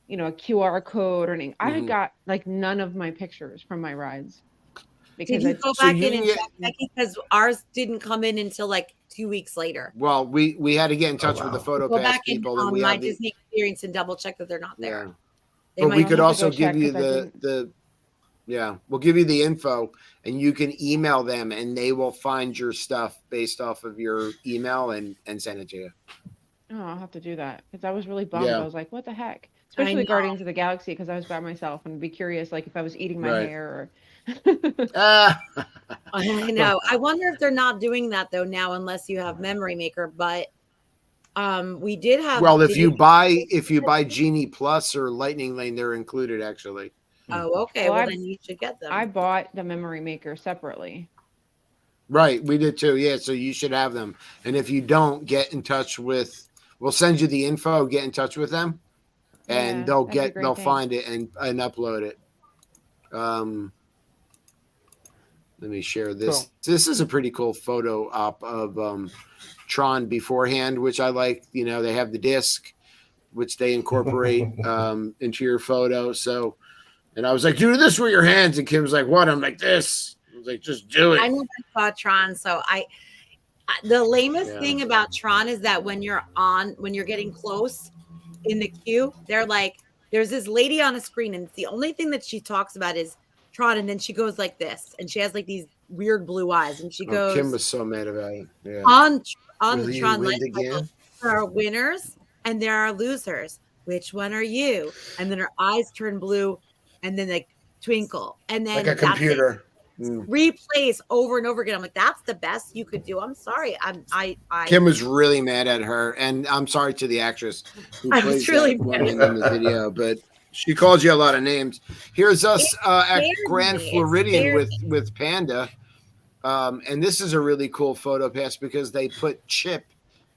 QR code or anything. I got none of my pictures from my rides. Did you go back in and check, Becky? Because ours didn't come in until 2 weeks later. Well, we had to get in touch with the PhotoPass people. Go back in My Disney Experience and double check that they're not there. Yeah. But we could also give you we'll give you the info, and you can email them, and they will find your stuff based off of your email and send it to you. Oh, I'll have to do that because I was really bummed. I was like, what the heck? Especially Guardians of the Galaxy, because I was by myself and be curious if I was eating my hair or... I know. I wonder if they're not doing that though now, unless you have Memory Maker. But we did have. Well, if you buy Genie Plus or Lightning Lane, they're included actually. Oh, okay. Well, then you should get them. I bought the Memory Maker separately. Right, we did too. Yeah, so you should have them. And if you don't, get in touch with. We'll send you the info. Get in touch with them, and they'll find it and upload it. Let me share this. Cool. This is a pretty cool photo op of Tron beforehand, which I like. They have the disc, which they incorporate into your photo. So, and I was like, do this with your hands. And Kim was like, what? I'm like, this. I was like, just do it. I never saw Tron. So the lamest thing about Tron is that when you're getting close in the queue, they're like, there's this lady on a screen, and the only thing that she talks about is Tron, and then she goes like this, and she has these weird blue eyes, and she goes. Kim was so mad about it. Yeah. On the Tron list, there are winners and there are losers. Which one are you? And then her eyes turn blue, and then they twinkle, and then like a computer. Replays over and over again. I'm like, that's the best you could do. I'm sorry. Kim was really mad at her, and I'm sorry to the actress who plays that woman in the video, but. She called you a lot of names. Here's us at Grand Floridian with Panda. And this is a really cool photo pass because they put Chip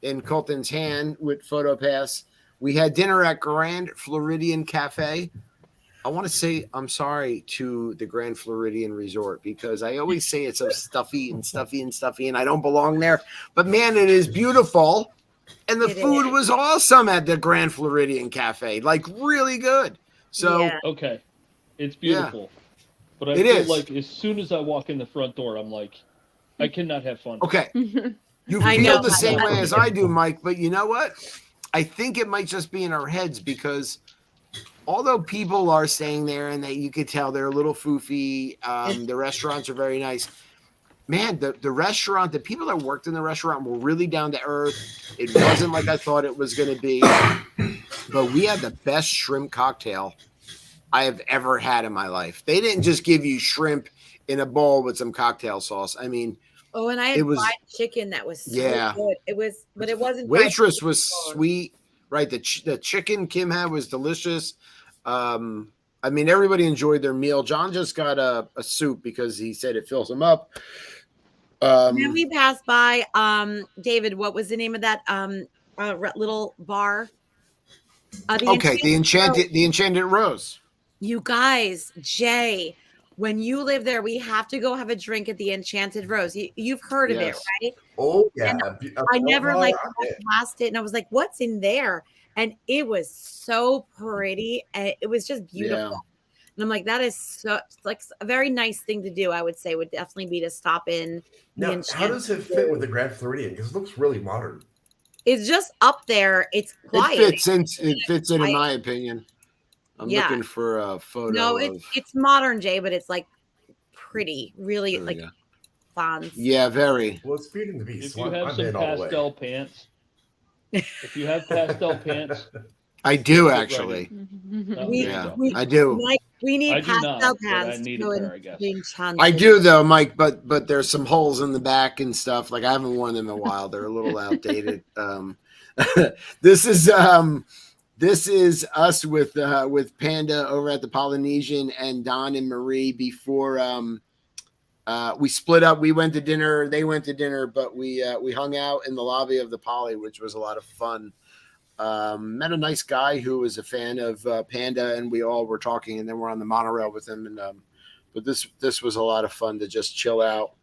in Colton's hand with photo pass. We had dinner at Grand Floridian Cafe. I want to say I'm sorry to the Grand Floridian Resort because I always say it's so stuffy, and I don't belong there. But man, it is beautiful. And the food was awesome at the Grand Floridian Cafe, really good. So okay, it's beautiful, but I feel like as soon as I walk in the front door, I'm like, I cannot have fun. Okay, you feel the same way as I do, Mike. But you know what? I think it might just be in our heads because although people are staying there and that you could tell they're a little foofy, the restaurants are very nice. Man, the restaurant, the people that worked in the restaurant were really down to earth. It wasn't like I thought it was going to be, but we had the best shrimp cocktail I have ever had in my life. They didn't just give you shrimp in a bowl with some cocktail sauce. I mean, and I had fried chicken that was so good. It was, but it wasn't. Waitress was sweet, right? The chicken Kim had was delicious. I mean, everybody enjoyed their meal. John just got a soup because he said it fills him up. Then we passed by, David, what was the name of that little bar? The Enchanted Rose. You guys, Jay, when you live there, we have to go have a drink at the Enchanted Rose. You've heard of it, right? Oh, yeah. I never walked past it, and I was like, what's in there? And it was so pretty, and it was just beautiful. Yeah. And I'm like, that is so like a very nice thing to do. I would say would definitely be to stop in. Now, how does it fit with the Grand Floridian? Because it looks really modern. It's just up there. It's quiet. It fits in my opinion. I'm looking for a photo. No, it's modern, Jay, but it's like pretty, really fun. Yeah, very. Well, it's Beauty and the Beast. If you have some pastel pants, I do actually. I do. Mike, we need pastel pants. I do though, Mike. But there's some holes in the back and stuff. Like I haven't worn them in a while. They're a little outdated. This is us with Panda over at the Polynesian and Don and Marie before we split up. We went to dinner. They went to dinner, but we hung out in the lobby of the Poly, which was a lot of fun. Met a nice guy who was a fan of Panda, and we all were talking, and then we're on the monorail with him. And but this was a lot of fun to just chill out.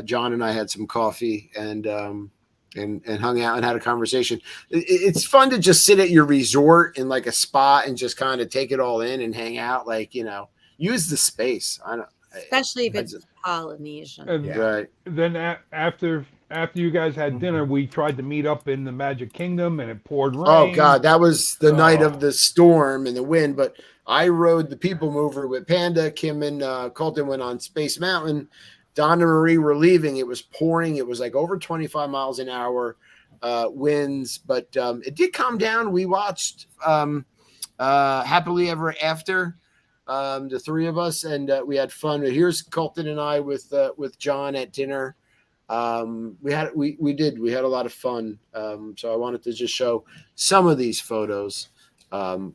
John and I had some coffee and hung out and had a conversation. It's fun to just sit at your resort in like a spot and just kind of take it all in and hang out. Like, use the space. Especially if it's Polynesian. Right. Then after you guys had dinner, we tried to meet up in the Magic Kingdom, and it poured rain. Oh God, that was the night of the storm and the wind. But I rode the People Mover with Panda. Kim and Colton went on Space Mountain. Don and Marie were leaving. It was pouring. It was like over 25 miles an hour winds, but it did calm down. We watched Happily Ever After, the three of us, and we had fun. Here's Colton and I with John at dinner. We had a lot of fun. So I wanted to just show some of these photos from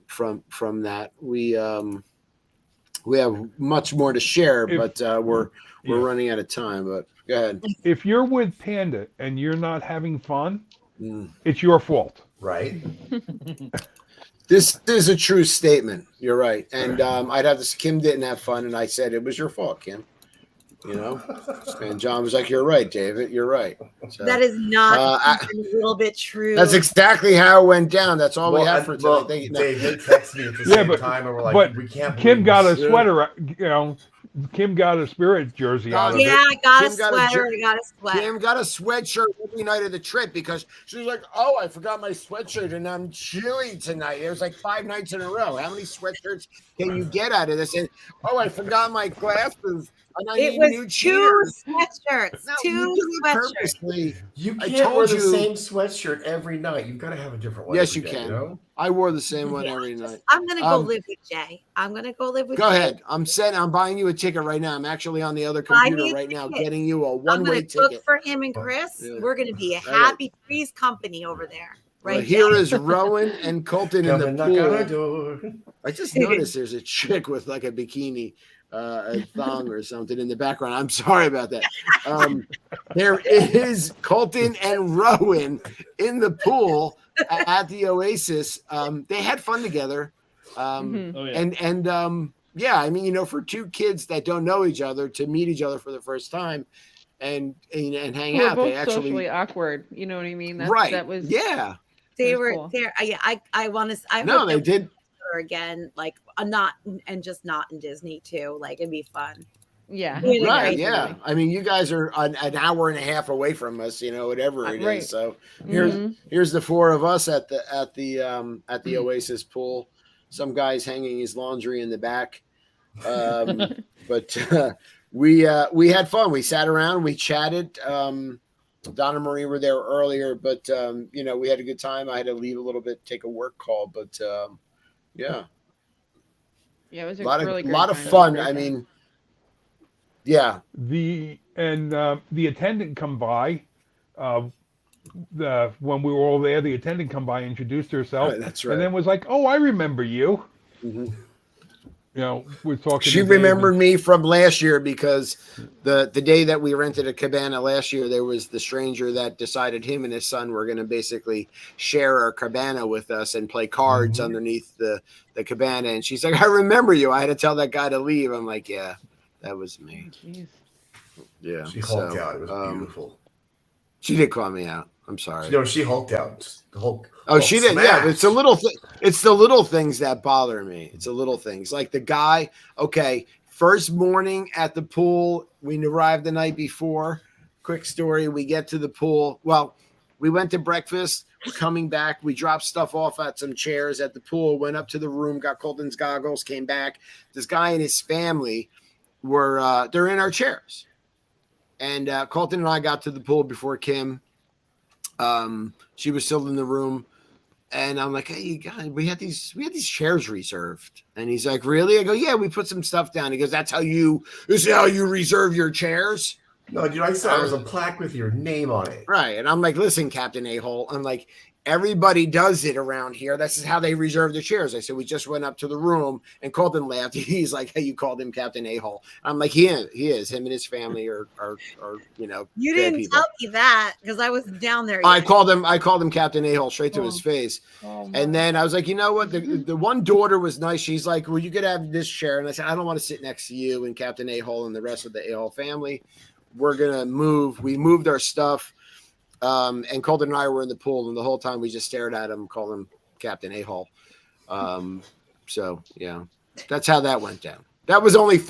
that. We have much more to share, but we're running out of time. But go ahead. If you're with Panda and you're not having fun, it's your fault. Right. This is a true statement. You're right. And I'd have this. Kim didn't have fun, and I said it was your fault, Kim. And John was like, "You're right, David. You're right." So, that is not a little bit true. That's exactly how it went down. That's all we have for today. David texted me at the same time, and we're like, "We can't." Kim got a sweater. Kim got a Spirit jersey out of it. Yeah, I got a sweater. Kim got a sweatshirt every night of the trip because she was like, "Oh, I forgot my sweatshirt and I'm chilly tonight." It was like 5 nights in a row. How many sweatshirts can you get out of this? And I forgot my glasses. It was two sweatshirts. Two sweatshirts. You can't wear the same sweatshirt every night. You've got to have a different one. Yes, you can. I wore the same one every night. I'm gonna go live with Jay. Go ahead. I'm buying you a ticket right now. I'm actually on the other computer right now, getting you a one-way ticket. Cook for him and Chris. Yeah. We're gonna be a happy Three's company over there. Right. Here is Rowan and Colton in the pool. I just noticed there's a chick with like a bikini. A thong or something in the background. I'm sorry about that. There is Colton and Rowan in the pool at the Oasis. They had fun together. I mean, for two kids that don't know each other to meet each other for the first time and hang out. Both they actually socially awkward. You know what I mean? That was They were cool. There. I want to. No, they did. Again, like not in Disney too. Like it'd be fun. Yeah. Right. Yeah. I mean, you guys are an hour and a half away from us, whatever it is. So here's the four of us at the Oasis pool. Some guy's hanging his laundry in the back. But we had fun. We sat around, we chatted. Don and Marie were there earlier, but we had a good time. I had to leave a little bit, take a work call, but yeah. Yeah, it was a lot of fun. I mean, yeah. The attendant come by. When we were all there, the attendant come by, introduced herself, that's right, and then was like, "Oh, I remember you." Mm-hmm. We're talking. She remembered me from last year because the day that we rented a cabana last year, there was the stranger that decided him and his son were going to basically share our cabana with us and play cards underneath the cabana. And she's like, "I remember you." I had to tell that guy to leave. I'm like, "Yeah, that was me." Jeez. Yeah, she hulked out. It was beautiful. She did call me out. I'm sorry. No, she hulked out. The Hulk. Oh, she did. Smash. Yeah, it's the little It's the little things that bother me. It's the little things, like the guy. Okay, first morning at the pool, we arrived the night before. Quick story: we get to the pool. Well, we went to breakfast. We're coming back. We dropped stuff off at some chairs at the pool. Went up to the room, got Colton's goggles, came back. This guy and his family were they're in our chairs. And Colton and I got to the pool before Kim. She was still in the room, and I'm like, "Hey, guys, we had these chairs reserved." And he's like, "Really?" I go, "Yeah, we put some stuff down." He goes, "This is how you reserve your chairs?" No, dude, I saw there was a plaque with your name on it. Right, and I'm like, "Listen, Captain A-hole," I'm like, "Everybody does it around here. This is how they reserve the chairs." I said, "We just went up to the room," and Colton laughed. He's like, "Hey, you called him Captain A-hole." I'm like, he is. Him and his family are You didn't people. Tell me that because I was down there. I called him Captain A-hole straight to his face. And then I was like, "You know what? The one daughter was nice. She's like, well, you could have this chair." And I said, "I don't want to sit next to you and Captain A-hole and the rest of the A-hole family. We're gonna move." We moved our stuff. And Colton and I were in the pool, and the whole time we just stared at him, called him Captain A-hole. So yeah, that's how that went down. That was only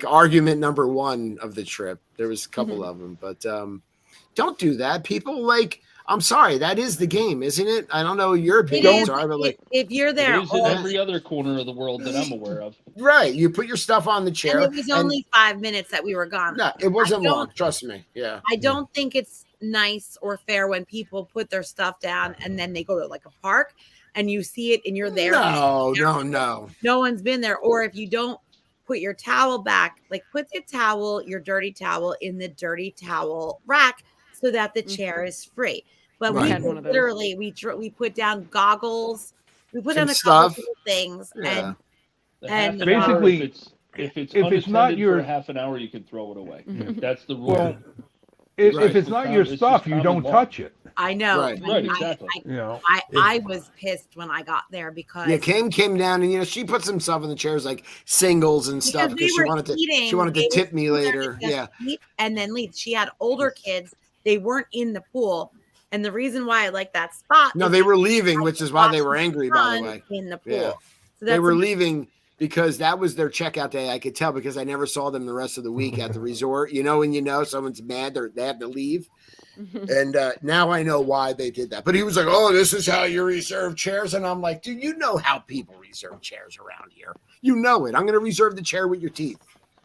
argument number one of the trip. There was a couple of them, but don't do that. People I'm sorry, that is the game, isn't it? I don't know your opinions are, but if you're there, it is in every other corner of the world that I'm aware of. Right, you put your stuff on the chair. And it was only 5 minutes that we were gone. No, it wasn't long. Trust me. Yeah, I don't think it's nice or fair when people put their stuff down and then they go to a park and you see it and you're there. No one's been there. Or if you don't put your towel back, put your dirty towel in the dirty towel rack so that the chair is free. But we had one of those. Literally we put down goggles, we put down a couple of things, and basically if it's not your for half an hour, you can throw it away. That's the rule. Well, if it's not your stuff, you don't touch it. I know. Right, exactly. I was pissed when I got there because Kim came down and she put some stuff in the chairs like singles and stuff because she wanted to tip me later. Yeah, and then leave. She had older kids; they weren't in the pool, and the reason why I like that spot. No, they were leaving, which is why they were angry. By the way, in the pool, yeah. So they were leaving because that was their checkout day. I could tell because I never saw them the rest of the week at the resort. When someone's mad, they have to leave. And now I know why they did that. But he was like, "Oh, this is how you reserve chairs." And I'm like, "Dude, you know how people reserve chairs around here. You know it. I'm going to reserve the chair with your teeth.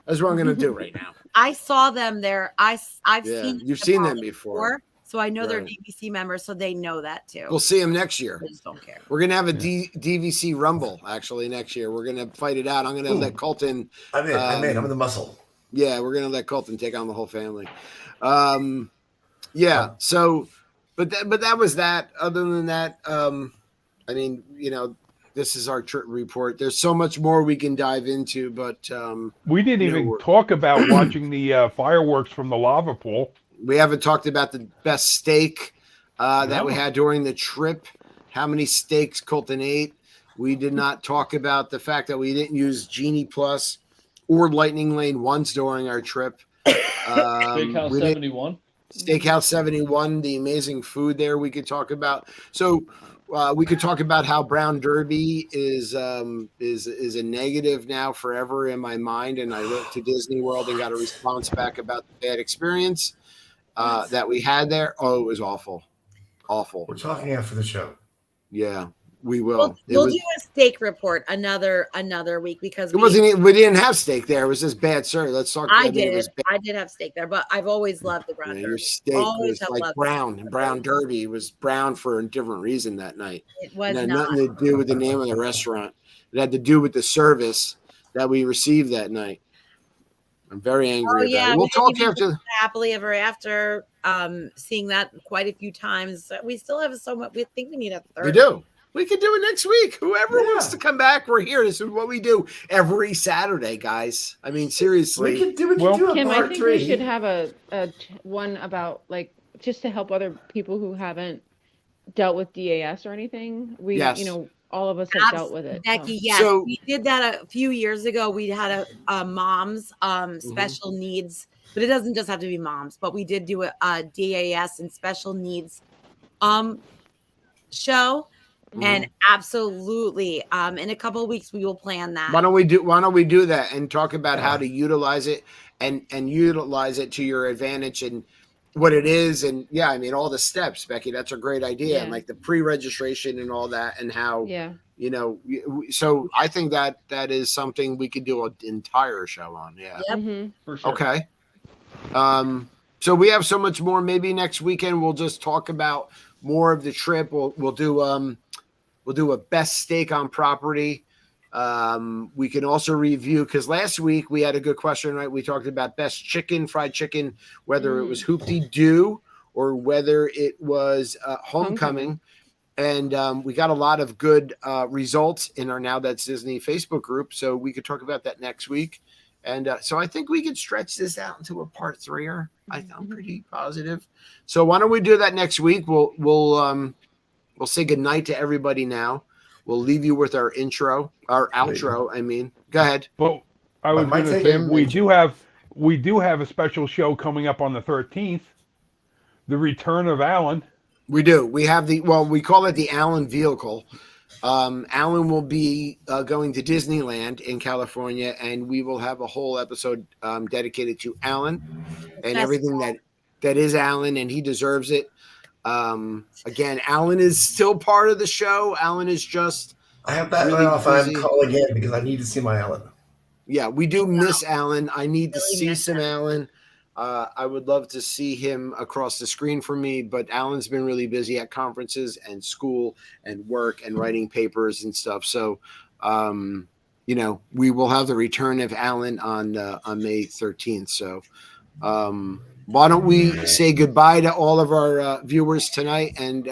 That's what I'm going to do right now." I saw them there. I've seen you've seen them before. So I know they're DVC members, so they know that too. We'll see them next year. I just don't care. We're gonna have a DVC Rumble actually next year. We're gonna fight it out. I'm gonna let Colton. I'm in the muscle. Yeah, we're gonna let Colton take on the whole family. So, but that was that. Other than that, this is our trip report. There's so much more we can dive into, but we didn't even talk about watching the fireworks from the lava pool. We haven't talked about the best steak that we had during the trip. How many steaks Colton ate. We did not talk about the fact that we didn't use Genie Plus or Lightning Lane once during our trip. Steakhouse 71. Steakhouse 71, the amazing food there we could talk about. So we could talk about how Brown Derby is a negative now forever in my mind. And I wrote to Disney World and got a response back about the bad experience that we had there. Oh, it was awful. Awful. We're talking after the show. Yeah. We will. We'll do a steak report another week because we didn't have steak there. It was just bad service. Let's talk. I did have steak there, but I've always loved the Brown Derby. Your steak was like brown. Brown Derby was brown for a different reason that night. It was had nothing to do with the name of the restaurant. It had to do with the service that we received that night. I'm very angry about it. We'll talk after. Happily Ever After. Seeing that quite a few times. We still have so much. We think we need a third. We do. We can do it next week. Whoever wants to come back, we're here. This is what we do every Saturday, guys. I mean, seriously. We can do a Kim, part I think 3. we should have a one about like just to help other people who haven't dealt with DAS or anything. All of us have dealt with it. Becky, yes. So, we did that a few years ago. We had a mom's special needs, but it doesn't just have to be moms, but we did do a DAS and special needs show. And absolutely, in a couple of weeks we will plan that. Why don't we do that and talk about how to utilize it and utilize it to your advantage and what it is and all the steps, Becky. That's a great idea. And like the pre-registration and all that and how so I think that is something we could do an entire show on. Yeah. Yep. For sure. Okay. So we have so much more. Maybe next weekend we'll just talk about more of the trip. We'll do a best steak on property. We can also review because last week we had a good question, right? We talked about best fried chicken, whether it was Hoop-Dee-Doo or whether it was Homecoming. And we got a lot of good results in our Now That's Disney Facebook group. So we could talk about that next week. And so I think we could stretch this out into a part 3-er. I'm pretty positive. So why don't we do that next week? We'll say goodnight to everybody now. We'll leave you with our outro. I mean, go ahead. Well, I was going to say we do have a special show coming up on the 13th, the return of Alan. We do. We have we call it the Alan vehicle. Alan will be going to Disneyland in California, and we will have a whole episode dedicated to Alan and everything that is Alan, and he deserves it. Again, Alan is still part of the show. Alan is just. I have that really off. I'm calling in because I need to see my Alan. Yeah, we do miss Alan. I need to see some Alan. I would love to see him across the screen for me, but Alan's been really busy at conferences and school and work and writing papers and stuff. So, we will have the return of Alan on May 13th. So, why don't we say goodbye to all of our viewers tonight? And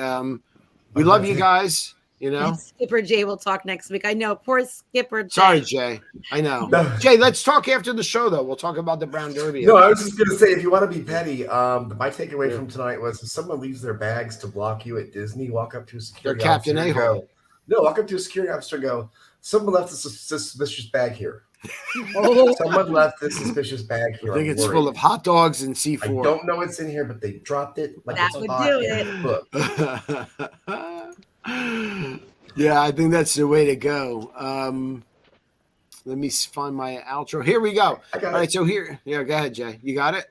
we love you guys. Skipper Jay will talk next week. I know, poor Skipper Jay. Sorry, Jay. I know. No. Jay, let's talk after the show, though. We'll talk about the Brown Derby. No, I was just going to say, if you want to be petty, my takeaway from tonight was if someone leaves their bags to block you at Disney, walk up to a security officer and go, walk up to a security officer and go, someone left a suspicious bag here. Someone left this suspicious bag here. I think it's full of hot dogs and C4. I don't know what's in here, but they dropped it like that would do it. Yeah, I think that's the way to go. Let me find my outro. Here we go. All right, so here. Yeah, go ahead, Jay. You got it?